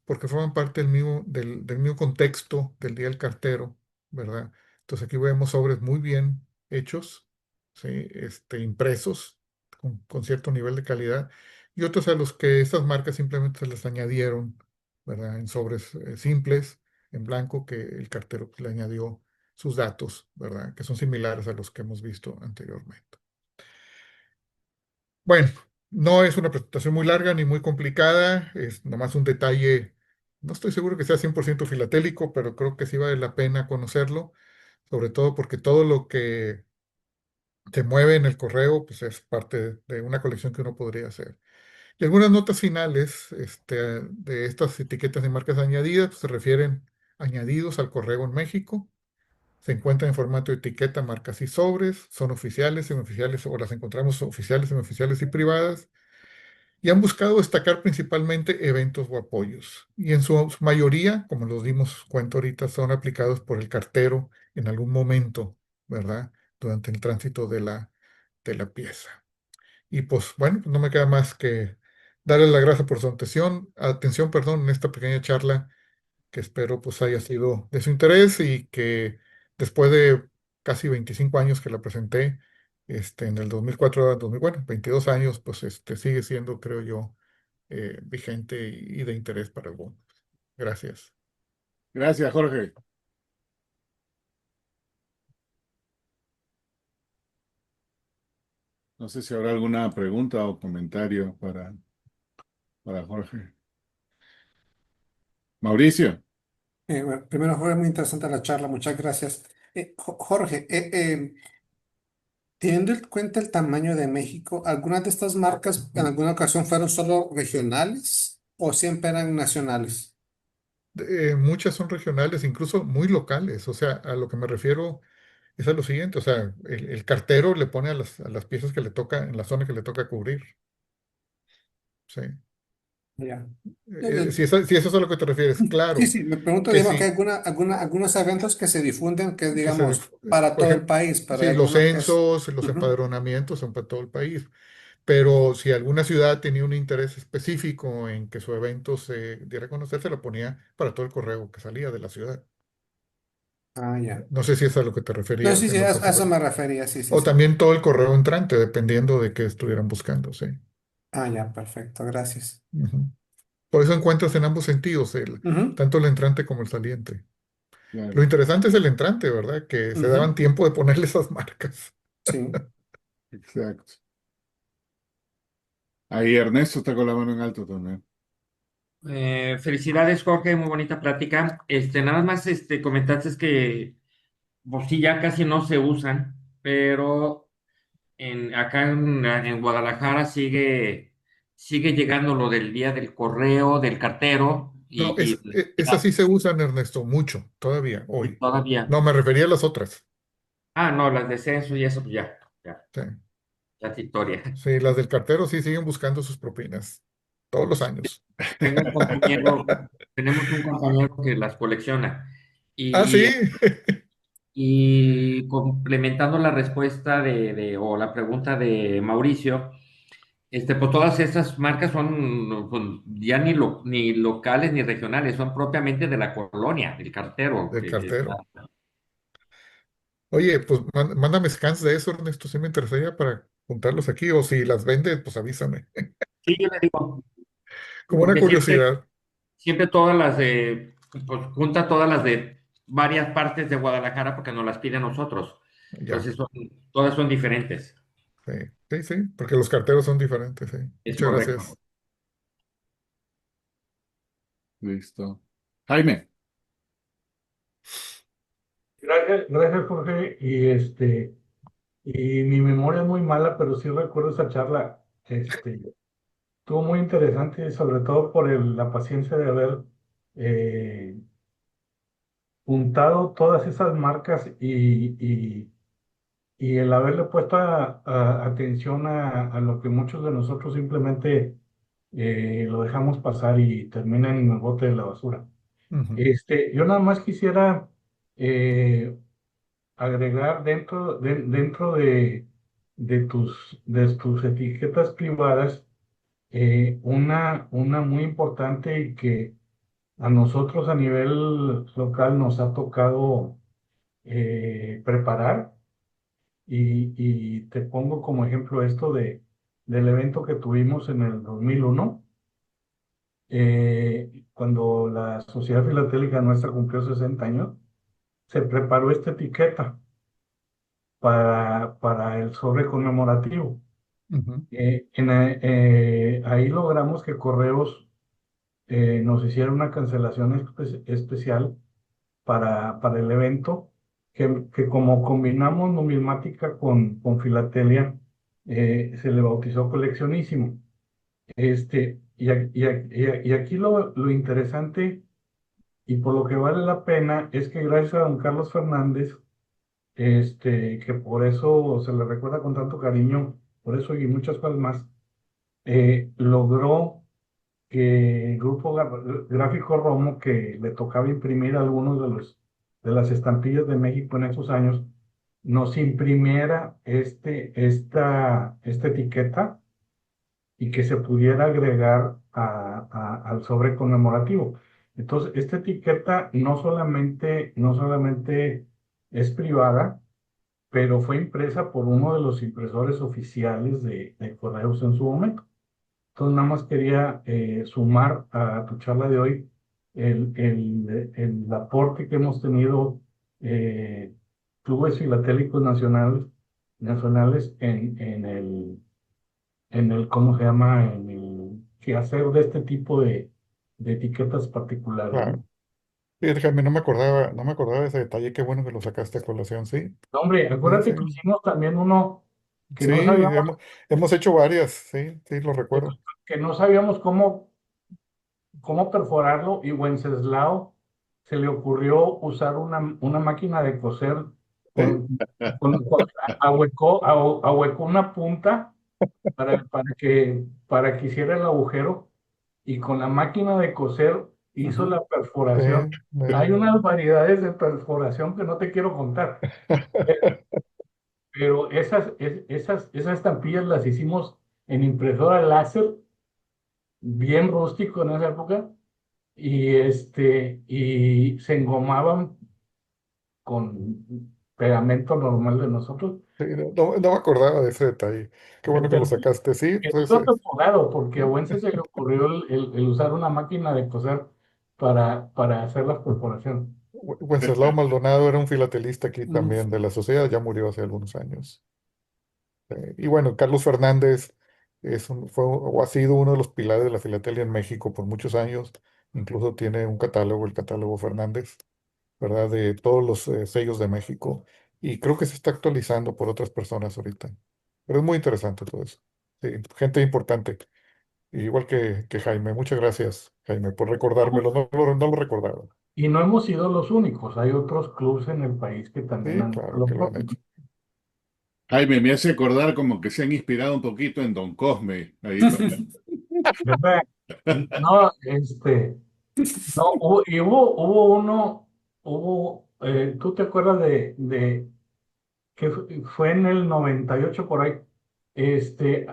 porque forman parte del mismo contexto del Día del Cartero, ¿verdad? Entonces aquí vemos sobres muy bien hechos, ¿sí? Impresos con cierto nivel de calidad, y otros a los que estas marcas simplemente se les añadieron, ¿verdad? En sobres simples, en blanco, que el cartero pues, le añadió sus datos, ¿verdad? Que son similares a los que hemos visto anteriormente. Bueno, no es una presentación muy larga ni muy complicada, es nomás un detalle, no estoy seguro que sea 100% filatélico, pero creo que sí vale la pena conocerlo, sobre todo porque todo lo que se mueve en el correo, pues es parte de una colección que uno podría hacer. Y algunas notas finales, de estas etiquetas de marcas añadidas, pues, se refieren añadidos al correo en México. Se encuentran en formato de etiqueta, marcas y sobres, son oficiales, semioficiales o las encontramos oficiales, semioficiales y privadas, y han buscado destacar principalmente eventos o apoyos. Y en su mayoría, como los dimos cuenta ahorita, son aplicados por el cartero en algún momento, ¿verdad? Durante el tránsito de la pieza. Y pues bueno, pues no me queda más que darle las gracias por su atención, perdón, en esta pequeña charla que espero pues haya sido de su interés y que después de casi 25 años que la presenté, en el 2004 a 2000, bueno, 22 años, pues sigue siendo, creo yo, vigente y de interés para algunos. Gracias. Gracias, Jorge. No sé si habrá alguna pregunta o comentario para Jorge. Mauricio. Bueno, primero, Jorge, muy interesante la charla, muchas gracias. Jorge, teniendo en cuenta el tamaño de México, ¿algunas de estas marcas en alguna ocasión fueron solo regionales o siempre eran nacionales? Muchas son regionales, incluso muy locales. O sea, a lo que me refiero es a lo siguiente. O sea, el cartero le pone a las piezas que le toca, en la zona que le toca cubrir. Sí. Ya. Si eso es a lo que te refieres, Sí, claro sí, me pregunto, que digamos, que hay sí, algunos eventos que se difunden, que es, que se, digamos, para por todo el ejemplo, país, pero hay sí, los algunos que es... censos, los Ujú. empadronamientos son para todo el país, pero si alguna ciudad tenía un interés específico en que su evento se diera a conocer, se lo ponía para todo el correo que salía de la ciudad. Ah, ya. No sé si es a lo que te No, referías sí, sí, en lo a eso particular. me refería, sí, sí, O sí. también todo el correo entrante, dependiendo de qué estuvieran buscando, sí. Ah, ya, perfecto, gracias. Ujú. Por eso encuentras en ambos sentidos, Ujú. tanto el entrante como el saliente. Lo Claro, interesante es el entrante, ¿verdad? Que se daban Ujú. tiempo de ponerle esas marcas. Sí. exacto. Ahí Ernesto está con la mano en alto también. Felicidades, Jorge, muy bonita plática. Nada más, comentaste que, pues sí, ya casi no se usan, pero acá en Guadalajara sigue llegando lo del día del correo, del cartero, No, y, esas sí se usan, Ernesto, mucho, todavía, y hoy. todavía. No, me refería a las otras. Ah, no, las de censo y eso, pues ya, ya. Sí. la historia. Sí, las del cartero sí siguen buscando sus propinas todos los años. Tengo un compañero, tenemos un compañero que las colecciona. Ah, sí. Y complementando la respuesta o la pregunta de Mauricio, pues todas estas marcas son pues, ya ni locales ni regionales, son propiamente de la colonia, del cartero, Del que está. cartero. Oye, pues mándame scans de eso, Ernesto, sí me interesaría para juntarlos aquí, o si las vende, pues avísame. Sí, yo le digo, Como una porque curiosidad. siempre todas las pues junta todas las de varias partes de Guadalajara porque nos las pide a nosotros. Ya, Entonces todas son diferentes. sí, sí, sí, porque los carteros son diferentes, sí. Es Muchas correcto. gracias. Listo. Jaime, Gracias, gracias Jorge. Y mi memoria es muy mala, pero sí recuerdo esa charla. Estuvo muy interesante, sobre todo por la paciencia de haber eh, juntado todas esas marcas y el haberle puesto atención a lo que muchos de nosotros simplemente lo dejamos pasar y terminan en el bote de la basura. Ujú, Yo nada más quisiera eh, agregar dentro de tus etiquetas privadas una muy importante y que a nosotros a nivel local nos ha tocado preparar y te pongo como ejemplo esto del evento que tuvimos en el 2001 cuando la Sociedad Filatélica nuestra cumplió 60 años, se preparó esta etiqueta para el sobre conmemorativo. ujú, Ahí logramos que Correos nos hiciera una cancelación especial para el evento, que como combinamos numismática con filatelia, se le bautizó coleccionísimo. Y aquí lo interesante y por lo que vale la pena es que gracias a don Carlos Fernández, que por eso se le recuerda con tanto cariño, por eso y muchas cosas más, logró que el grupo gráfico Romo, que le tocaba imprimir algunos de las estampillas de México en esos años, nos imprimiera esta etiqueta y que se pudiera agregar al sobre conmemorativo. Entonces, esta etiqueta no solamente es privada, pero fue impresa por uno de los impresores oficiales de Correos en su momento. Entonces, nada más quería sumar a tu charla de hoy el aporte que hemos tenido clubes filatélicos nacionales ¿cómo se llama? En el quehacer de este tipo de etiquetas particulares, ¿no? claro. Sí, Jaime, no me acordaba de ese detalle, qué bueno que lo sacaste a colación, sí. No, hombre, Sí, sí. acuérdate que hicimos también uno que Sí, no sabíamos, hemos hecho varias, sí, sí, lo recuerdo. que no sabíamos cómo perforarlo y Wenceslao se le ocurrió usar una máquina de coser Sí. con, ahuecó una punta para que hiciera el agujero y con la máquina de coser hizo ajá. la Sí, perforación. Hay unas variedades de perforación que no te quiero contar, pero esas estampillas las hicimos en impresora láser, bien rústico en esa época, y se engomaban con pegamento normal de nosotros. sí, no me acordaba de ese detalle. Qué bueno que lo Pero sacaste, sí, que pues no perforado, porque a Wences se le ocurrió el usar una máquina de coser para hacer las perforaciones. Wenceslao Maldonado era un filatelista aquí Mm. también de la sociedad, ya murió hace algunos años. Y bueno, Carlos Fernández fue o ha sido uno de los pilares de la filatelia en México por muchos años. Incluso tiene un catálogo, el catálogo Fernández, ¿verdad? De todos los sellos de México. Y creo que se está actualizando por otras personas ahorita. Pero es muy interesante todo eso. Sí, gente importante. Igual que Jaime. Muchas gracias, Jaime, por recordármelo. No lo recordaba. Y no hemos sido los únicos, hay otros clubes en el país que también Sí, han hecho claro lo que lo han propio. hecho. Jaime, me hace acordar como que se han inspirado un poquito en Don Cosme. Ahí ¿Verdad? No, no, hubo uno, ¿tú te acuerdas de que fue en el 98 por ahí?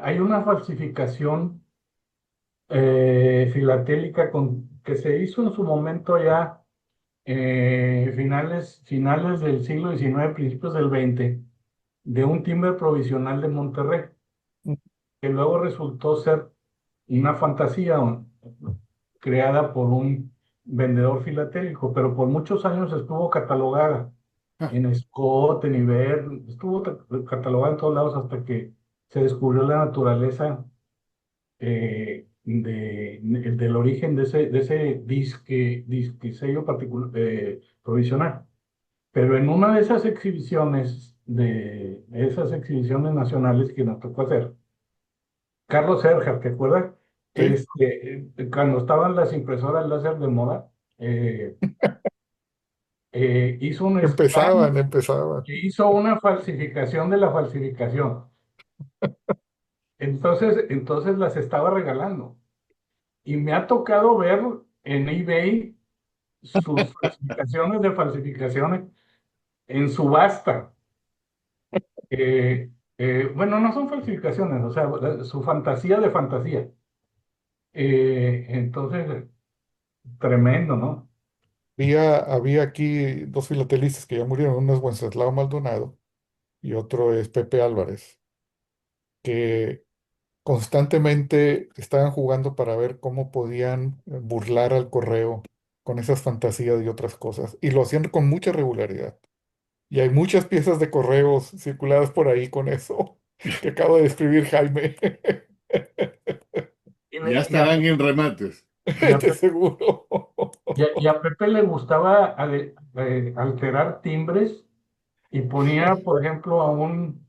Hay una falsificación filatélica que se hizo en su momento ya, finales del siglo XIX, principios del XX, de un timbre provisional de Monterrey, que luego resultó ser una fantasía creada por un vendedor filatélico, pero por muchos años estuvo catalogada Ah, en Scott, en Iber, estuvo catalogada en todos lados hasta que se descubrió la naturaleza del origen de ese disque sello particular, provisional. Pero en una de esas exhibiciones, de esas exhibiciones nacionales que nos tocó hacer, Carlos Erhard, ¿te acuerdas? sí, Cuando estaban las impresoras láser de moda, eh, hizo un escándalo, Empezaban. hizo una falsificación de la falsificación. Entonces las estaba regalando. Y me ha tocado ver en eBay sus falsificaciones de falsificaciones en subasta. Bueno, no son falsificaciones, o sea, su fantasía de fantasía. Entonces, tremendo, ¿no? Había aquí dos filatelistas que ya murieron, uno es Wenceslao Maldonado y otro es Pepe Álvarez, que constantemente estaban jugando para ver cómo podían burlar al correo con esas fantasías y otras cosas, y lo hacían con mucha regularidad. Y hay muchas piezas de correos circuladas por ahí con eso que acabo de describir, Jaime. Y, ya le- y a, estarán en remates. y a Te Pe- seguro. y a Pepe le gustaba alterar timbres y ponía, por ejemplo, un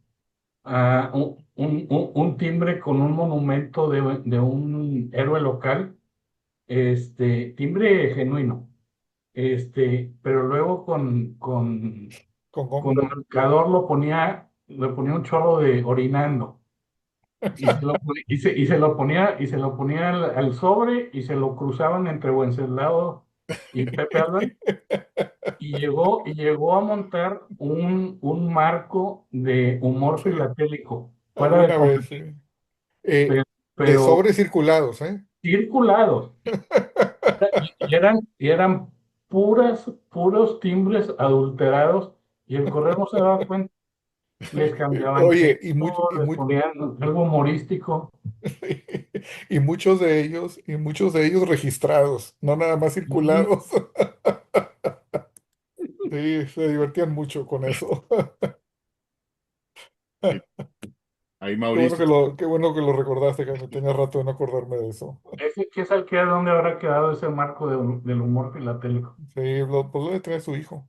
timbre con un monumento de un héroe local, timbre genuino, pero luego con Con- marcador le ponía un chorro de orinando y se lo ponía al sobre y se lo cruzaban entre Wenceslao y Pepe Álvarez y llegó a montar un marco de humor Sí, filatélico fuera de alguna vez, contexto, sí. Eh, pe- de pero sobres circulados, ¿eh? circulados. Y eran puros timbres adulterados y el correo no se daba cuenta. Les cambiaban Oye, texto, les ponían algo humorístico. y muchos de ellos registrados, no nada más Y circulados. Sí, se divertían mucho con eso. Sí. Ahí Mauricio, Qué bueno que lo recordaste, Jaime. Tenía rato de no acordarme de eso. ese, ¿qué sabe qué? ¿Dónde habrá quedado ese marco del humor filatélico? Sí, pues lo debe tener su hijo,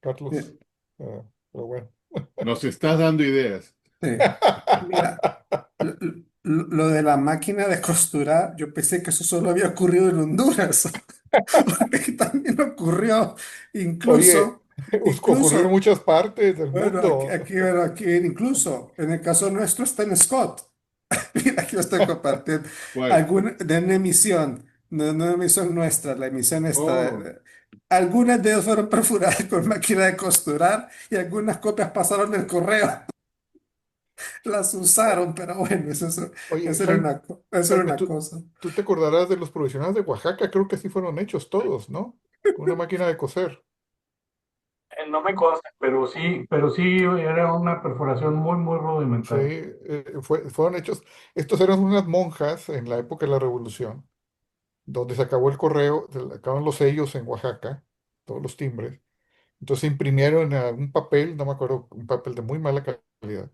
Carlos. Ah, pero bueno. Sí. nos estás dando ideas. Mira, lo de la máquina de costurar, yo pensé que eso solo había ocurrido en Honduras, porque también ocurrió, Oye, incluso, ocurrió en incluso, muchas partes del bueno, mundo. bueno, aquí incluso, en el caso nuestro está en Scott. Mira, aquí lo estoy compartiendo. ¿Cuál? De una emisión, no, no una emisión nuestra, la emisión está. Oh, Algunas de ellas fueron perforadas con máquina de costurar y algunas copias pasaron el correo. Las usaron, pero bueno, Oye, eso era eso era Jaime, una cosa. tú te acordarás de los provisionales de Oaxaca, creo que sí fueron hechos todos, ¿no? Con una máquina de coser. No me consta, pero sí era una perforación muy, muy Sí, rudimentaria. fueron hechos. Estos eran unas monjas en la época de la Revolución, donde se acabó el correo, se acabaron los sellos en Oaxaca, todos los timbres. Entonces imprimieron un papel, no me acuerdo, un papel de muy mala calidad.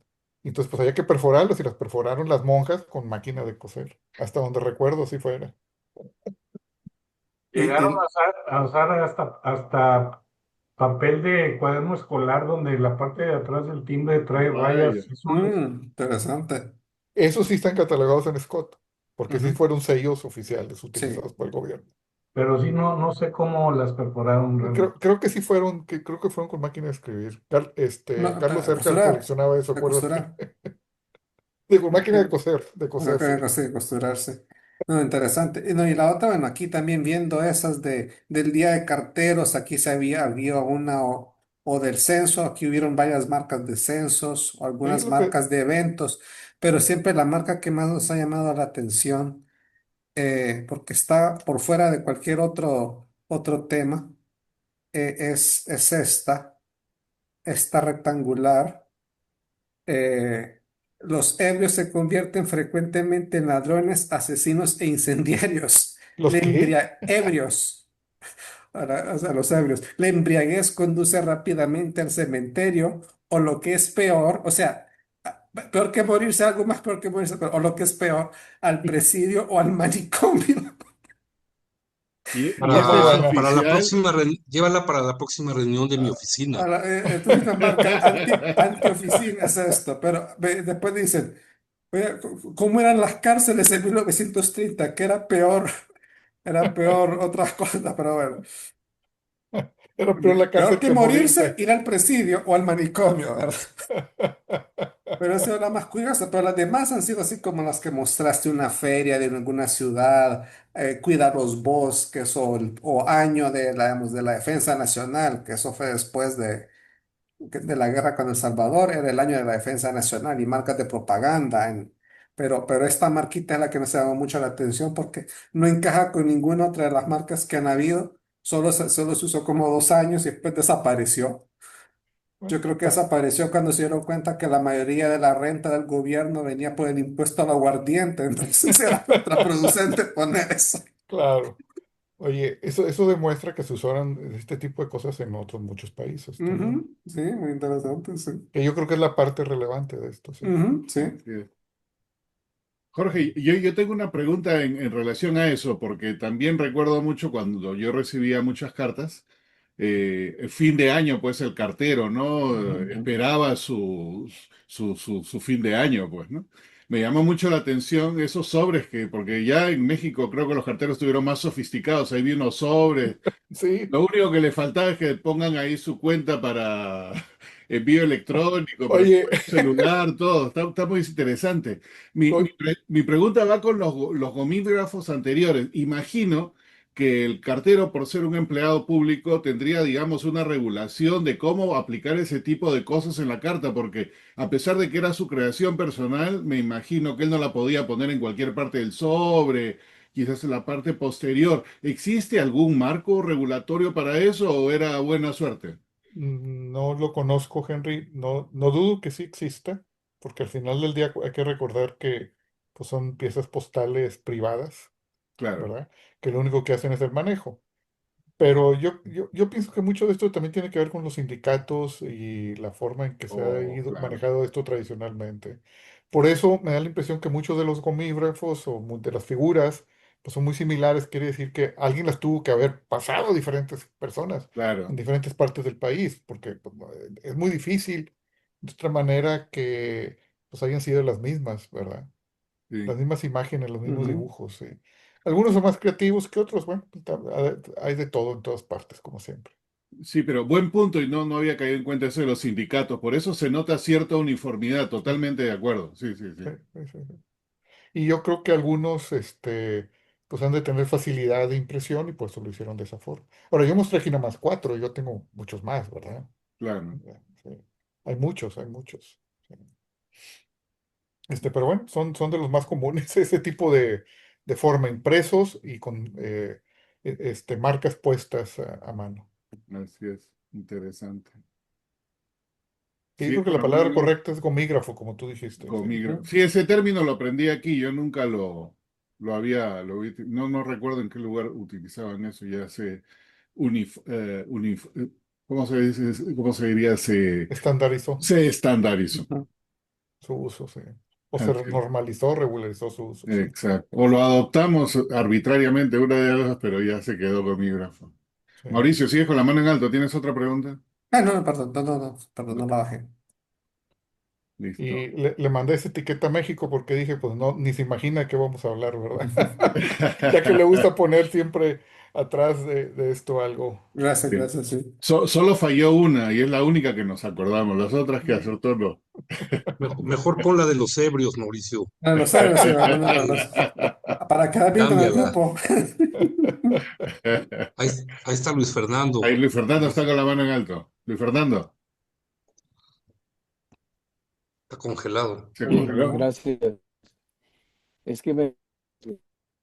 Entonces, pues había que perforarlos y las perforaron las monjas con máquina de coser. Hasta donde recuerdo, así fuera. Y, Llegaron y- a usar hasta papel de cuaderno escolar donde la parte de atrás del timbre trae vaya. rayas azules. Interesante. Esos sí están catalogados en Scott, porque sí Ujú. fueron sellos oficiales Sí. utilizados por el gobierno. pero sí no sé cómo las perforaron realmente. Creo que sí fueron, creo que fueron con máquina de escribir. No, Carlos para Ercal costurar, coleccionaba eso, para acuérdate. costurar. Digo, máquina Ok. de Una coser, sí. cosa de costurarse. No, interesante. Y, no, y la otra, bueno, aquí también viendo esas del día de carteros, aquí había una o del censo, aquí hubieron varias marcas de censos, o Sí, algunas lo que, marcas de eventos, pero siempre la marca que más nos ha llamado la atención, porque está por fuera de cualquier otro tema, es esta rectangular. eh, los ebrios se convierten frecuentemente en ladrones, asesinos e incendiarios. ¿los qué? Ebrios, o sea, los ebrios. La embriaguez conduce rápidamente al cementerio, o lo que es peor, o sea, peor que morirse, algo más peor que morirse, o lo que es peor, al presidio o al manicomio. Y Está ese muy es buena. Para la oficial. próxima, llévala para la próxima reunión de mi oficina. Entonces una marca anti-oficina es esto, pero después dicen, "Oye, ¿cómo eran las cárceles en 1930? Que era peor otras cosas, pero bueno. Era peor la Peor cárcel que que morirse, morirse. ir al presidio o al manicomio, ¿verdad? Pero esa es la más curiosa, pero las demás han sido así como las que mostraste, una feria de alguna ciudad, cuidar los bosques o año digamos, de la defensa nacional, que eso fue después de la guerra con El Salvador, era el año de la defensa nacional y marcas de propaganda. Pero esta marquita es la que nos llama mucho la atención porque no encaja con ninguna otra de las marcas que han habido. Solo se usó como 2 años y después desapareció. Yo creo que desapareció cuando se dieron cuenta que la mayoría de la renta del gobierno venía por el impuesto al aguardiente. Entonces era contraproducente poner eso. Claro. Oye, eso demuestra que se usaron este tipo de cosas en otros muchos países también. Ujú, sí, muy interesante, sí. Que yo creo que es la parte relevante de esto, sí. Ujú, sí. Así es. Jorge, yo tengo una pregunta en relación a eso, porque también recuerdo mucho cuando yo recibía muchas cartas, fin de año, pues el cartero, ¿no? Ujú. Esperaba su fin de año, pues, ¿no? Me llamó mucho la atención esos sobres porque ya en México creo que los carteros estuvieron más sofisticados, ahí vi unos sobres. Sí, Lo único que le faltaba es que pongan ahí su cuenta para envío electrónico, para oye, celular, todo. Está muy interesante. oye, Mi pregunta va con los gomígrafos anteriores. Imagino que el cartero, por ser un empleado público, tendría, digamos, una regulación de cómo aplicar ese tipo de cosas en la carta, porque a pesar de que era su creación personal, me imagino que él no la podía poner en cualquier parte del sobre, quizás en la parte posterior. ¿Existe algún marco regulatorio para eso o era buena suerte? no lo conozco, Henry. No dudo que sí exista, porque al final del día hay que recordar que pues, son piezas postales privadas, Claro. ¿verdad? Que lo único que hacen es el manejo. Pero yo pienso que mucho de esto también tiene que ver con los sindicatos y la forma en que se ha Oh, ido claro, manejado esto tradicionalmente. Por eso me da la impresión que muchos de los gomígrafos o de las figuras pues son muy similares. Quiere decir que alguien las tuvo que haber pasado a diferentes personas en claro. diferentes partes del país, porque pues, no, es muy difícil de otra manera que pues hayan sido las mismas, ¿verdad? Sí. Las mismas imágenes, los mismos Ujú. dibujos, sí. Algunos son más creativos que otros, bueno, hay de todo en todas partes, como siempre. Sí, pero buen punto y no había caído en cuenta eso de los sindicatos. Por eso se nota cierta uniformidad, Sí, totalmente de acuerdo. Sí, sí, sí, sí. sí, sí, sí. Y yo creo que algunos, pues han de tener facilidad de impresión y por eso lo hicieron de esa forma. Ahora, yo mostré aquí nada más cuatro, yo tengo muchos más, ¿verdad? Claro. Ya, sí. Hay muchos, hay muchos. Sí. Pero bueno, son de los más comunes, ese tipo de forma, impresos y con marcas puestas a mano. Así es. Interesante. Sí, yo Sí, creo que la bueno, muy palabra bien. correcta es gomígrafo, como tú dijiste. Sí. Sí, ese término lo aprendí aquí. Yo nunca no recuerdo en qué lugar utilizaban eso. Ya se unif, ¿cómo se dice? ¿Cómo se diría? Estandarizó Se estandarizó. Ujú. su uso, sí. O se Así es. normalizó, regularizó su uso, sí. Exacto. O lo adoptamos arbitrariamente, una de esas, pero ya se quedó gomígrafo. Sí. Mauricio, sigues con la mano en alto. ¿Tienes otra pregunta? No, no, perdón, no, no, no, perdón, no la bajé. Listo. Y le mandé esa etiqueta a México porque dije, pues no, ni se imagina de qué vamos a hablar, ¿verdad? Ya que le gusta poner siempre atrás de esto algo. Gracias, Sí. gracias, sí. Solo falló una y es la única que nos acordamos. Las otras que acertó no. Mejor pon la de los ebrios, Mauricio. Bueno, lo sé, sí, va a poner para quedar bien con el Cámbiala. grupo. Ahí, ahí está Luis Fernando. Ahí Luis Fernando está con la mano en alto. Luis Fernando, Está congelado. ¿se congeló? Gracias. Es que me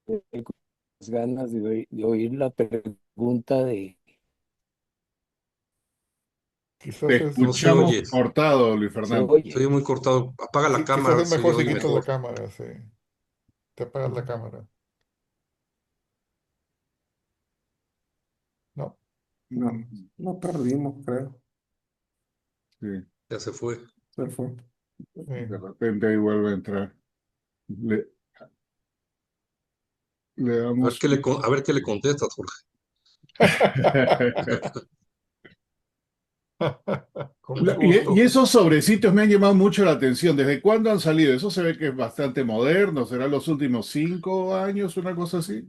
quedé con las ganas de oír la pregunta de... Te Quizás No se escuchamos oye. cortado, Luis ¿Se Fernando. Se oye oye? muy cortado. Apaga la quizás cámara, es se mejor si oye quitas la mejor. cámara, sí. Te apagas la cámara. No. No, no perdimos, creo. Sí, Ya se fue. Se fue. de repente ahí vuelve a entrar. Le, le A ver damos. a ver qué le contestas, Jorge. Con mucho Y gusto. esos sobrecitos me han llamado mucho la atención. ¿Desde cuándo han salido? Eso se ve que es bastante moderno. ¿Será los últimos 5 años, una cosa así?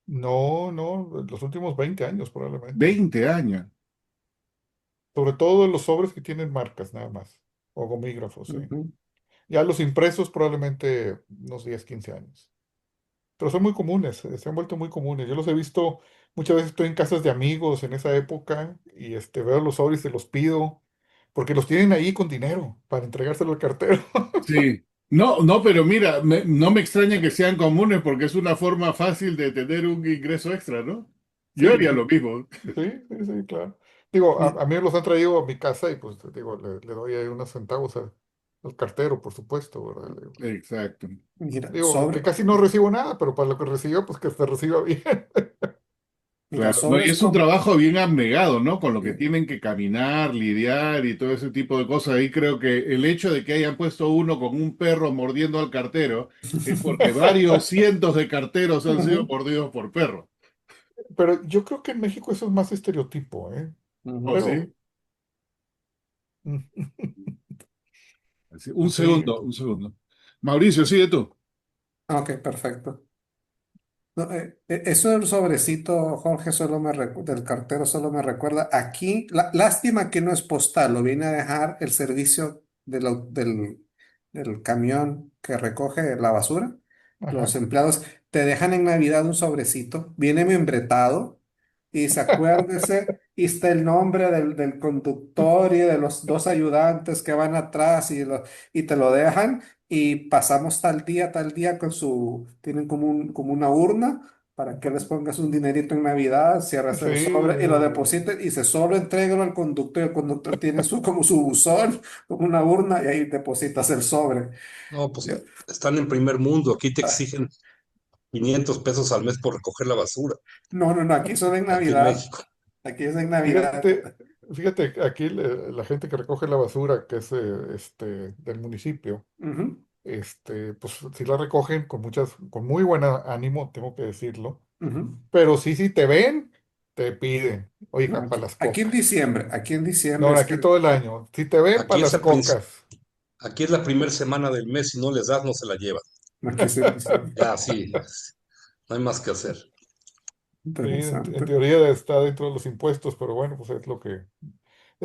No, no, los últimos 20 años probablemente. 20 años. Sobre todo los sobres que tienen marcas nada más. O gomígrafos, sí. Ujú, Ya los impresos probablemente unos 10 15 años. Pero son muy comunes, se han vuelto muy comunes. Yo los he visto, muchas veces estoy en casas de amigos en esa época y veo los sobres y se los pido, porque los tienen ahí con dinero para entregárselo al cartero. Sí. No, no, pero mira, no me extraña que sean comunes porque es una forma fácil de tener un ingreso extra, ¿no? Yo haría Sí, lo mismo. sí, sí, sí, claro. Digo, y- a mí me los han traído a mi casa y pues digo, le doy ahí unos centavos al cartero, por supuesto, ¿verdad? Exacto. Mira, Digo, que casi no recibo nada, pero para lo que recibo, pues que se reciba bien. mira, Claro, no, y sobres es un con... trabajo bien abnegado, ¿no? Con lo que eh, tienen que caminar, lidiar y todo ese tipo de cosas. Ahí creo que el hecho de que hayan puesto uno con un perro mordiendo al cartero es porque varios cientos de carteros han sido Ujú, mordidos por perros. Pero yo creo que en México eso es más estereotipo, ¿eh? ¿Oh, ujú. Pero sí? Un sí, segundo, un segundo. Mauricio, sigue tú. Ok, perfecto. No, eso del sobrecito, Jorge, del cartero solo me recuerda. Aquí, lástima que no es postal, lo vine a dejar el servicio del camión que recoge la basura. Los ajá. empleados te dejan en Navidad un sobrecito, viene membretado y se acuérdese, y está el nombre del conductor y de los dos ayudantes que van atrás y te lo dejan y pasamos tal día tienen como una urna para que les pongas un dinerito en Navidad, cierras Sí, el sobre y lo deposites y se solo entregan al conductor y el conductor tiene como su buzón, como una urna y ahí depositas el sobre. No, pues Yo- están en primer mundo. Aquí te ah, exigen 500 pesos al mes por recoger la basura. No, no, no, aquí solo en Aquí en Navidad, México. aquí es en Navidad. fíjate, fíjate, aquí la gente que recoge la basura, que es del municipio, Ujú, pues sí la recogen con muy buen ánimo, tengo que decirlo. ujú. Pero sí, si te ven, te piden, No, oiga, para las cocas. aquí en diciembre No, es aquí que todo el año. Si te ven, para Aquí es las cocas. aquí es la primera semana del mes. Si no les das, no se la llevan. aquí es en diciembre. Ya, sí. No hay más que hacer. Sí, en Interesante. teoría está dentro de los impuestos, pero bueno, pues es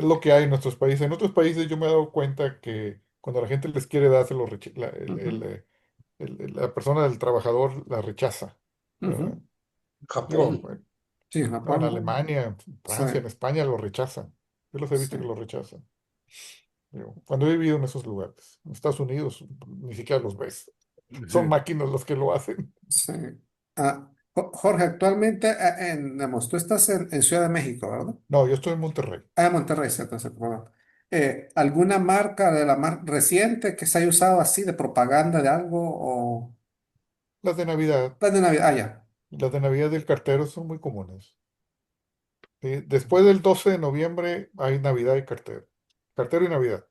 lo que hay en nuestros países. En otros países yo me he dado cuenta que cuando la gente les quiere dar, Ujú, la persona del trabajador la rechaza, ¿verdad? ujú. Digo, Japón. Sí, en no, en Japón. Alemania, en Sí, Francia, en España lo rechazan. Yo los he visto sí, que lo rechazan. Digo, cuando he vivido en esos lugares, en Estados Unidos, ni siquiera los ves. Son máquinas las que lo hacen. sí. Jorge, actualmente, digamos, tú estás en Ciudad de México, ¿verdad? No, yo estoy en Monterrey. Ah, en Monterrey, cierto, cierto, perdón. ¿Alguna marca de la más reciente que se haya usado así de propaganda de algo o Las de Navidad, las de Navidad? Ah, ya. las de Navidad del cartero son muy comunes. ¿Sí? Después del 12 de noviembre hay Navidad y cartero. Cartero y Navidad.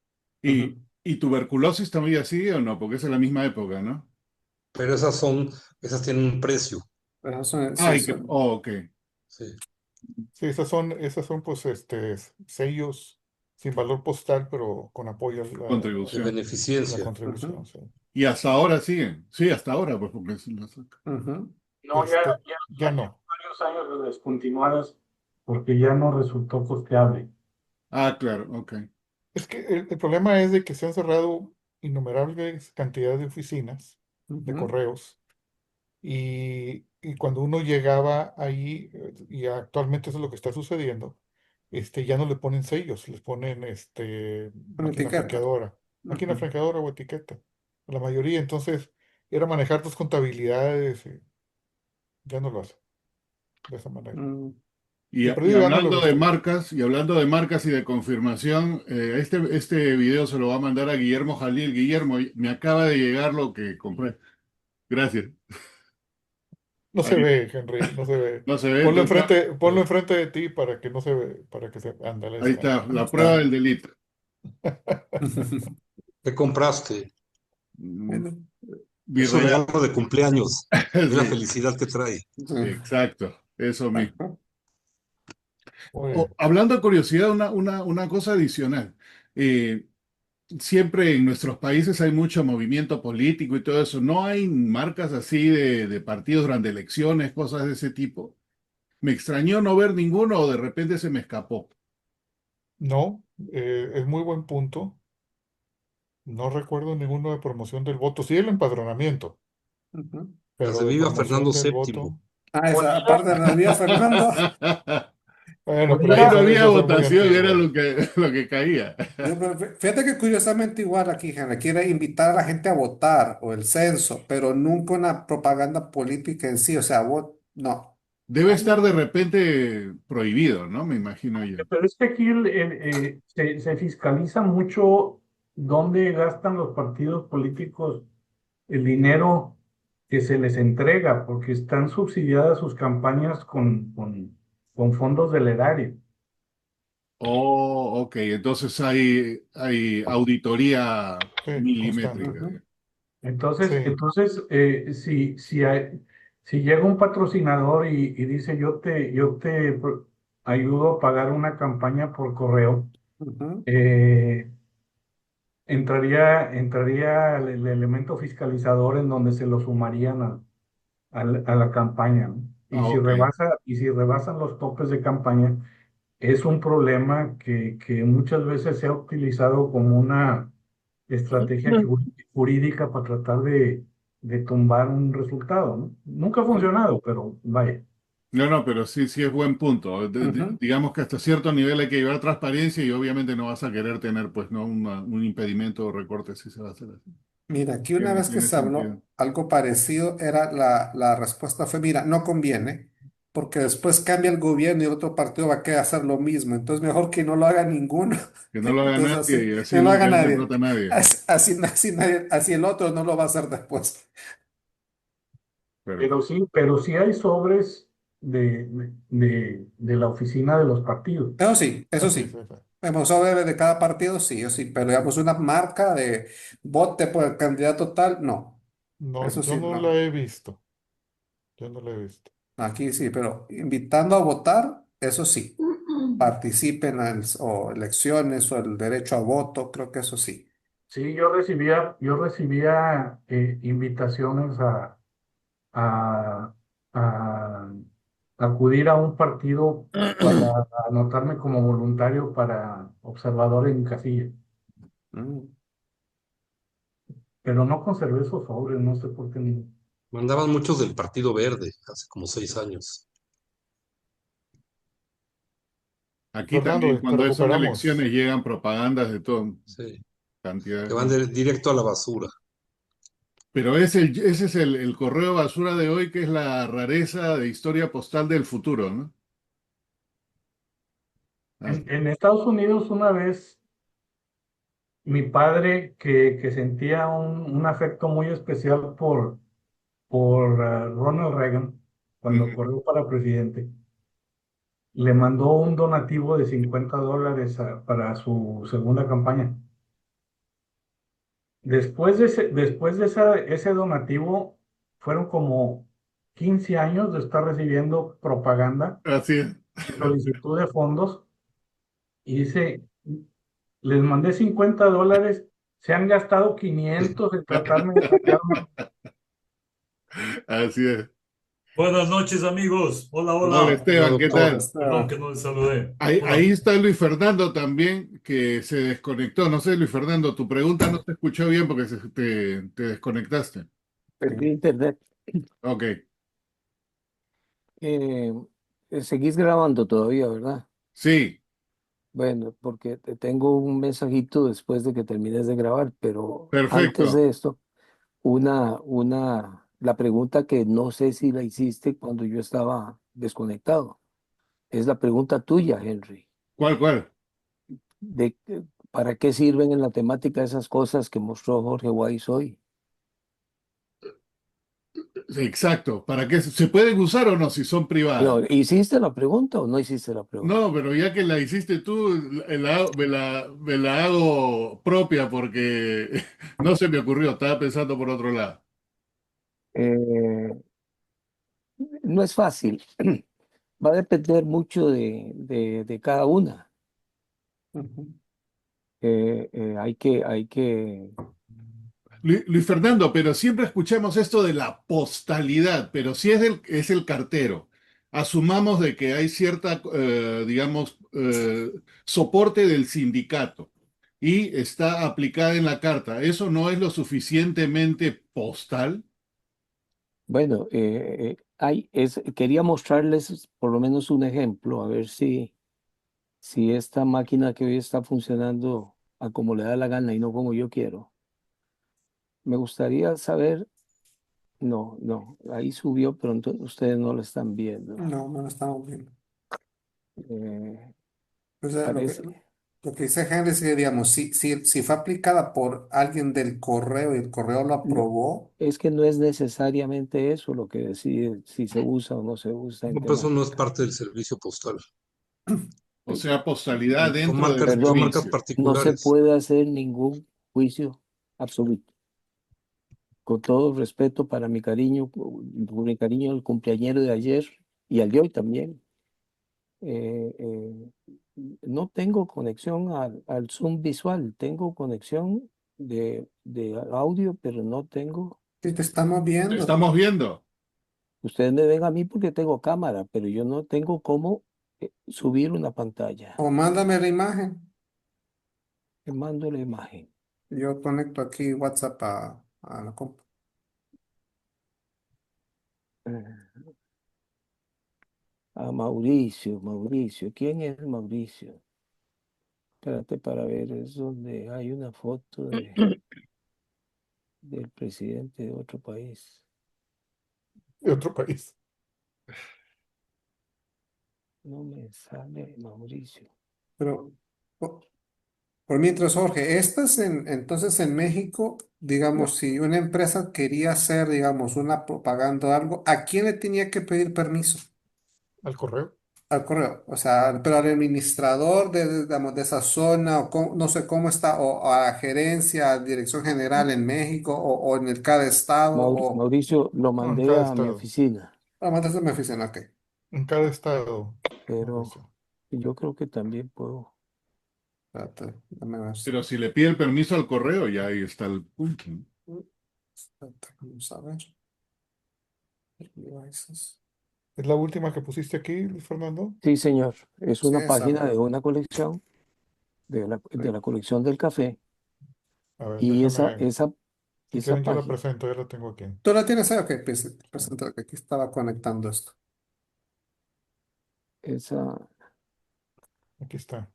¿Y tuberculosis también así o no? Porque es en la misma época, ¿no? Pero esas tienen un precio. Sí, Ay, oh, ok. Sí. Sí, esas son pues sellos. sin valor postal, pero con apoyo a De Contribución. la beneficencia. contribución. Sí. Y hasta ahora siguen. Sí, hasta ahora, pues porque se la saca. Ujú. No, Ya no. varios años de descontinuadas porque ya no resultó costeable. Ah, claro, ok. Es que el problema es de que se han cerrado innumerables cantidades de oficinas de Ujú. correos y cuando uno llegaba ahí, y actualmente eso es lo que está sucediendo, ya no le ponen sellos, les ponen Una etiqueta. máquina Ujú. franqueadora o etiqueta, la mayoría. Entonces, era manejar tus contabilidades, ya no lo hacen de esa manera. Mm. Y, De y perdido ya no le hablando de gusta. marcas, y hablando de marcas y de confirmación, este video se lo va a mandar a Guillermo Jalil. Guillermo, me acaba de llegar lo que compré. Gracias. No se Ahí, ve, Henry, no se ve. no se ve, entonces Ponlo enfrente de ti para que no se ve, para que se, ándale, ahí está. está, Ahí la prueba está. del delito. ¿Qué compraste? Mm, Bueno, Mi Es un regalo. regalo de cumpleaños. Es la Sí, felicidad que trae. sí. exacto, eso mismo. Ajá. Muy bien. Hablando de curiosidad, una cosa adicional. Eh, Siempre en nuestros países hay mucho movimiento político y todo eso. ¿No hay marcas así de partidos durante elecciones, cosas de ese tipo? Me extrañó no ver ninguno o de repente se me escapó. No, es muy buen punto. No recuerdo ninguno de promoción del voto. Sí, el empadronamiento, Ujú. Las de pero de Viva Fernando promoción del VII. voto. Ah, esa, Pudiera, aparte de la de Fernando, Bueno, pero Ahí no pudiera, había esas son muy votación, era antiguas. lo que caía. pero fíjate que curiosamente igual aquí, Henry, quiere invitar a la gente a votar o el censo, pero nunca una propaganda política en sí, o sea, no. Debe estar de repente prohibido, ¿no? Me imagino yo. pero es que aquí se fiscaliza mucho dónde gastan los partidos políticos el dinero que se les entrega, porque están subsidiadas sus campañas con fondos del erario. Oh, ok, entonces hay auditoría Sí, constante. milimétrica. Ujú. Sí, Si llega un patrocinador y dice yo te ayudo a pagar una campaña por correo, Ujú. eh, entraría el elemento fiscalizador en donde se lo sumarían a la campaña, ¿no? Ah, ok. Y si rebasan los topes de campaña, es un problema que muchas veces se ha utilizado como una estrategia jurídica para tratar de tumbar un resultado, ¿no? Nunca ha funcionado, pero vaya. No, no, pero sí, sí es buen punto. Ujú. Digamos que hasta cierto nivel hay que llevar transparencia y obviamente no vas a querer tener, pues, no, un impedimento o recorte si se va a hacer así. Mira, aquí una vez que Tiene se sentido. habló algo parecido, era la respuesta fue, mira, no conviene, porque después cambia el gobierno y el otro partido va a querer hacer lo mismo, entonces mejor que no lo haga ninguno, Que no lo haga entonces nadie así, y así no lo no haga quedarle nadie, plata a nadie. así el otro no lo va a hacer después. Perfecto. Pero sí hay sobres de la oficina de los partidos. Eso sí, eso así es. sí. Hemos sobre de cada partido, sí, eso sí, pero digamos una marca de vote por el candidato tal, no, No, eso yo sí, no la no. he visto. Yo no la he visto. Aquí sí, pero invitando a votar, eso sí. Participen en o elecciones o el derecho a voto, creo que eso sí. Sí, yo recibía invitaciones a, a acudir a un partido para anotarme como voluntario para observador en casilla, Mm. pero no conservé esos sobres, no sé por qué. Mandaban muchos del Partido Verde hace como 6 años. Aquí Fernando, también, te cuando son recuperamos. elecciones, llegan propagandas de toda Sí, cantidad de que van cosas. directo a la basura. Pero ese es el correo basura de hoy, que es la rareza de historia postal del futuro, ¿no? Ah, En Estados Unidos una vez mi padre, que sentía un afecto muy especial por Ronald Reagan, cuando ujú. corrió para presidente, le mandó un donativo de $50 para su segunda campaña. Ese donativo, fueron como 15 años de estar recibiendo propaganda Así es. y solicitud de fondos. Y dice, les mandé $50, se han gastado 500 en tratarme de sacar una. Así es. Buenas noches, amigos. Hola, Hola hola. Esteban, ¿qué Hola, tal? Perdón que Esteban. no les saludé. Ahí Hola. está Luis Fernando también, que se desconectó. No sé, Luis Fernando, tu pregunta no se escuchó bien porque te desconectaste. Perdí internet. Ok, Eh, Seguís grabando todavía, ¿verdad? sí, Bueno, porque te tengo un mensajito después de que termines de grabar, pero antes perfecto. de esto, la pregunta que no sé si la hiciste cuando yo estaba desconectado, es la pregunta tuya, Henry, ¿Cuál? de ¿para qué sirven en la temática esas cosas que mostró Jorge Weiss hoy? Sí, exacto. ¿Para qué se pueden usar o no si son privadas? No, ¿hiciste la pregunta o no hiciste la pregunta? No, pero ya que la hiciste tú, me la hago propia porque no se me ocurrió, estaba pensando por otro lado. Eh, no es fácil, va a depender mucho de cada una. Ujú. Hay que, Luis Fernando, pero siempre escuchamos esto de la postalidad, pero si es el cartero, asumamos de que hay cierta, digamos, soporte del sindicato y está aplicada en la carta. ¿Eso no es lo suficientemente postal? bueno, quería mostrarles por lo menos un ejemplo, a ver si esta máquina que hoy está funcionando a como le da la gana y no como yo quiero. Me gustaría saber, no, no, ahí subió, pero ustedes no lo están viendo. No, no lo estamos viendo. Eh, O sea, Parece. lo que dice Henry es que, digamos, si fue aplicada por alguien del correo y el correo lo No, aprobó, es que no es necesariamente eso lo que decide si se usa o no se usa en No, pues eso no es temática. parte del servicio postal. O sea, postalidad dentro del Son Perdón, marcas servicio. no se particulares. puede hacer ningún juicio absoluto. Con todo respeto para mi cariño, por mi cariño al cumpleañero de ayer y al de hoy también. eh, eh, no tengo conexión al Zoom visual, tengo conexión de audio, pero no tengo. sí te estamos viendo. Estamos viendo. Ustedes me ven a mí porque tengo cámara, pero yo no tengo cómo subir una pantalla. O mándame la imagen. Te mando la imagen. Yo conecto aquí WhatsApp a la compu. Eh, A Mauricio, Mauricio. ¿Quién es Mauricio? Espérate para ver, es donde hay una foto del presidente de otro país. De otro país. No me sale Mauricio. Pero, por mientras, Jorge, entonces en México, No, digamos, si una empresa quería hacer, digamos, una propaganda o algo, ¿a quién le tenía que pedir permiso? Al correo. Al correo. O sea, pero al administrador digamos, de esa zona, no sé cómo está, o a la gerencia, a dirección general en México, o en el cada estado, o Mauricio lo No, en mandé cada a mi estado. oficina, mandaste a mi oficina, ok. En cada estado, pero Mauricio. yo creo que también puedo. Espérate, dame ver. Pero si le pide el permiso al correo, ya ahí está el punto. Espérate, vamos a ver. Devices. ¿Es la última que pusiste aquí, Luis Fernando? Sí, señor. Es Sí, una esa, página de mero. una colección, de la colección del café. A ver, Y déjame. Si esa quieren, yo la página, presento, ya la tengo aquí. ¿Tú la tienes ahí? Ok, presenta, que aquí estaba conectando esto. esa, Aquí está.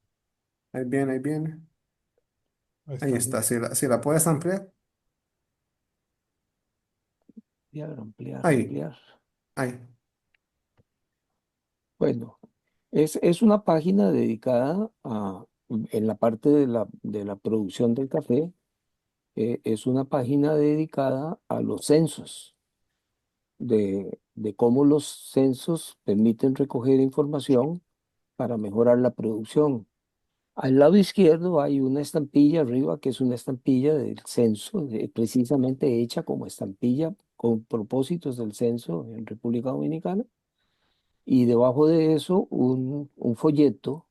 Ahí viene, ahí viene. Ahí Ahí está. está. Si la puedes ampliar. ampliar, Ahí, ampliar. ahí. Bueno, es una página dedicada en la parte de la producción del café, es una página dedicada a los censos, de cómo los censos permiten recoger información para mejorar la producción. Al lado izquierdo hay una estampilla arriba que es una estampilla del censo, precisamente hecha como estampilla con propósitos del censo en República Dominicana. Y debajo de eso un folleto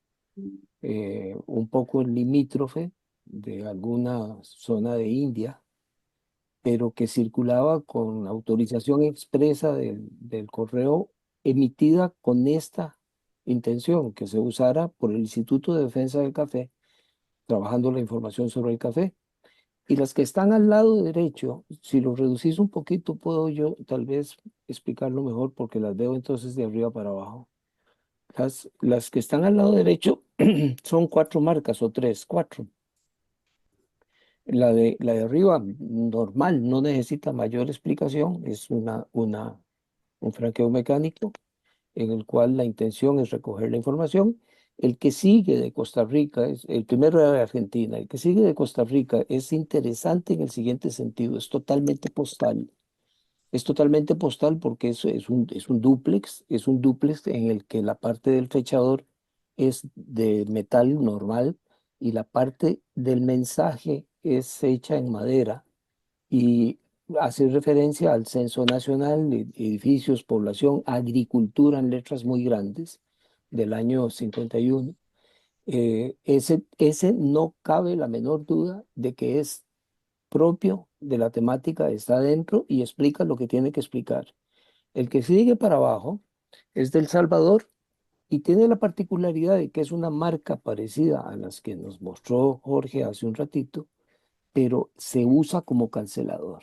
un poco limítrofe de alguna zona de India, pero que circulaba con autorización expresa del correo emitida con esta intención, que se usara por el Instituto de Defensa del Café, trabajando la información sobre el café. Y las que están al lado derecho, si lo reducís un poquito, puedo yo tal vez explicarlo mejor porque las veo entonces de arriba para abajo. Las que están al lado derecho son cuatro marcas o tres, cuatro. La de arriba, normal, no necesita mayor explicación, es un franqueo mecánico en el cual la intención es recoger la información. El que sigue de Costa Rica, el primero era de Argentina, el que sigue de Costa Rica es interesante en el siguiente sentido, es totalmente postal. Es totalmente postal porque es un dúplex en el que la parte del fechador es de metal normal y la parte del mensaje es hecha en madera y hace referencia al censo nacional, edificios, población, agricultura en letras muy grandes del año 51. Ese no cabe la menor duda de que es propio de la temática, está dentro y explica lo que tiene que explicar. El que sigue para abajo es del Salvador y tiene la particularidad de que es una marca parecida a las que nos mostró Jorge hace un ratito, pero se usa como cancelador.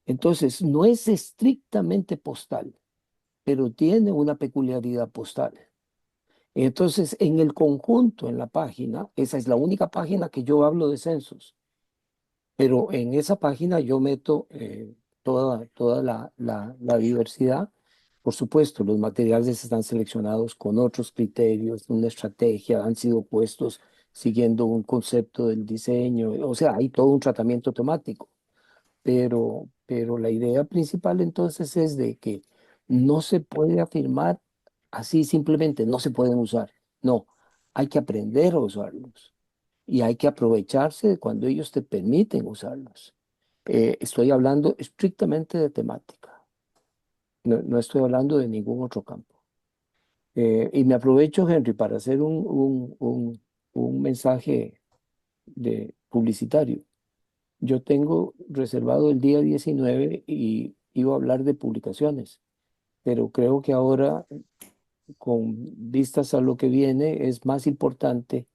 Entonces, no es estrictamente postal, pero tiene una peculiaridad postal. Entonces, en el conjunto, en la página, esa es la única página que yo hablo de censos, pero en esa página yo meto toda la diversidad. Por supuesto, los materiales están seleccionados con otros criterios, una estrategia, han sido puestos siguiendo un concepto del diseño, o sea, hay todo un tratamiento temático, pero la idea principal entonces es de que no se puede afirmar así simplemente, no se pueden usar. No, hay que aprender a usarlos y hay que aprovecharse de cuando ellos te permiten usarlos. Estoy hablando estrictamente de temática, no estoy hablando de ningún otro campo. Y me aprovecho, Henry, para hacer un mensaje publicitario. Yo tengo reservado el día 19 y iba a hablar de publicaciones, pero creo que ahora, con vistas a lo que viene, es más importante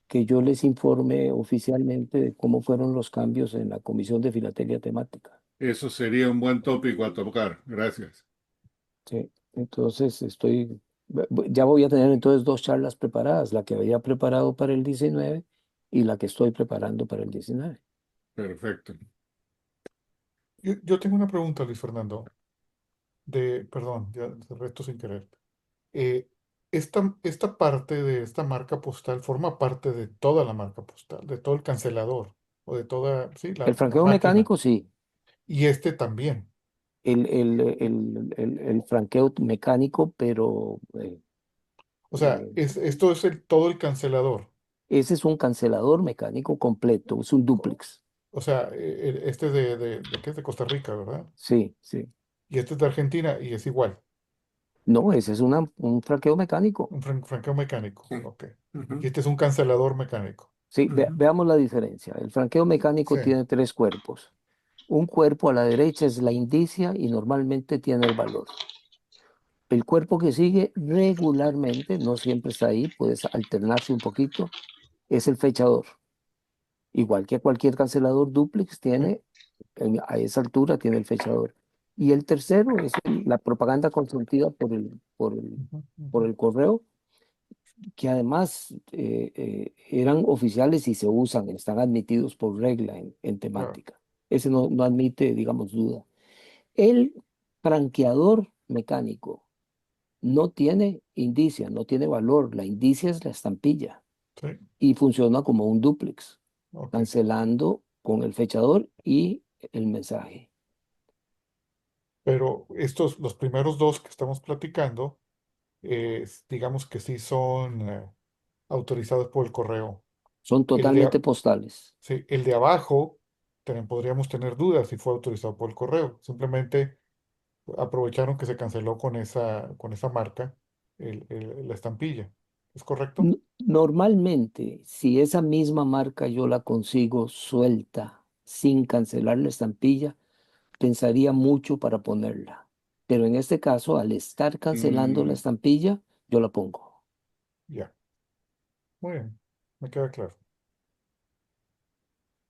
que yo les informe oficialmente de cómo fueron los cambios en la Comisión de Filatelia Temática. Eso sería un buen tópico a tocar. Gracias. ¿Sí? Entonces, ya voy a tener entonces dos charlas preparadas, la que había preparado para el 19 y la que estoy preparando para el 19. Perfecto. Yo tengo una pregunta, Luis Fernando, perdón, ya de resto sin querer. Eh, esta parte de esta marca postal forma parte de toda la marca postal, de todo el cancelador o de toda, sí, El la franqueo máquina. mecánico, sí. Y este también. El franqueo mecánico, pero O sea, eh, esto es todo el cancelador. ese es un cancelador mecánico completo, es un dúplex. O sea, este es de ¿qué es? De Costa Rica, ¿verdad? Sí, sí. Y este es de Argentina y es igual. No, ese es un franqueo mecánico. Un franqueo mecánico. Sí. Ok. Y Ujú, este es un cancelador mecánico. Sí, ujú. veamos la diferencia. El franqueo Sí. mecánico tiene tres cuerpos. Un cuerpo a la derecha es la indicia y normalmente tiene el valor. El cuerpo que sigue regularmente, no siempre está ahí, puede alternarse un poquito, es el fechador. Igual que cualquier cancelador dúplex Sí. tiene, a esa altura tiene el fechador. Y el tercero es la propaganda consentida Ujú, por ujú. el correo, que además eran oficiales y se usan, están admitidos por regla en Claro. temática. Ese no admite, digamos, duda. El franqueador mecánico no tiene indicia, no tiene valor. La indicia es la estampilla Sí. y funciona como un dúplex, Ok. cancelando con el fechador y el mensaje. Pero los primeros dos que estamos platicando, digamos que sí son autorizados por el correo. Son El de, totalmente postales. sí, el de abajo, también podríamos tener dudas si fue autorizado por el correo. Simplemente aprovecharon que se canceló con esa marca la estampilla. ¿Es correcto? Normalmente, si esa misma marca yo la consigo suelta, sin cancelar la estampilla, pensaría mucho para ponerla. Pero en este caso, al estar cancelando la Mm, estampilla, yo la pongo. Ya. Muy bien. Me queda claro.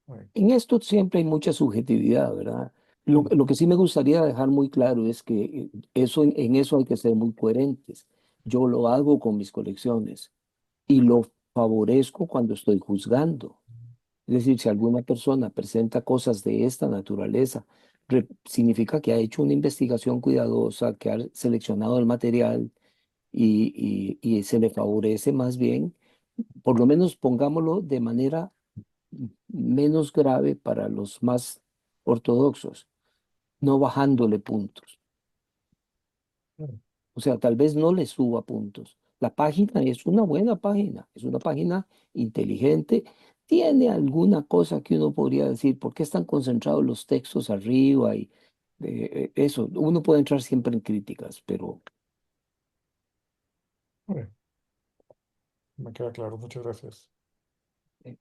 Muy bien. En esto siempre hay mucha subjetividad, ¿verdad? Lo que sí me gustaría dejar muy claro es que eso, en eso hay que ser muy coherentes. Yo lo hago con mis colecciones y lo favorezco cuando estoy juzgando. Es decir, si alguna persona presenta cosas de esta naturaleza, significa que ha hecho una investigación cuidadosa, que ha seleccionado el material y se le favorece más bien, por lo menos pongámoslo de manera menos grave para los más ortodoxos, no bajándole puntos. Bien. O sea, tal vez no le suba puntos. La página es una buena página, es una página inteligente. Tiene alguna cosa que uno podría decir, ¿por qué están concentrados los textos arriba? Y eso, uno puede entrar siempre en críticas, pero Muy bien. Me queda claro. Muchas gracias. eh,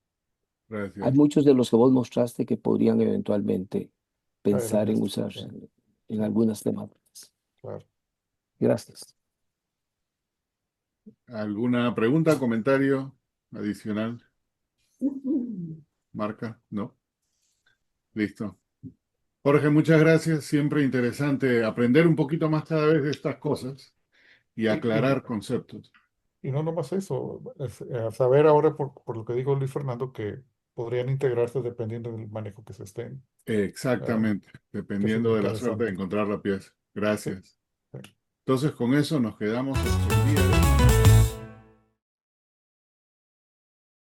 hay gracias. muchos de los que vos mostraste que podrían eventualmente Caer en pensar en esto. usarse Sí, en sí, algunas temáticas. claro. Gracias. ¿Alguna pregunta, comentario adicional? Marca, ¿no? Listo. Jorge, muchas gracias. Siempre interesante aprender un poquito más cada vez de estas cosas y Y, y, aclarar conceptos. y no nomás eso, saber ahora por lo que dijo Luis Fernando que podrían integrarse dependiendo del manejo que se estén, ah, Exactamente, que es dependiendo de la suerte de interesante. encontrar la pieza. Sí, Gracias. sí. Entonces, con eso nos quedamos hasta el día de hoy.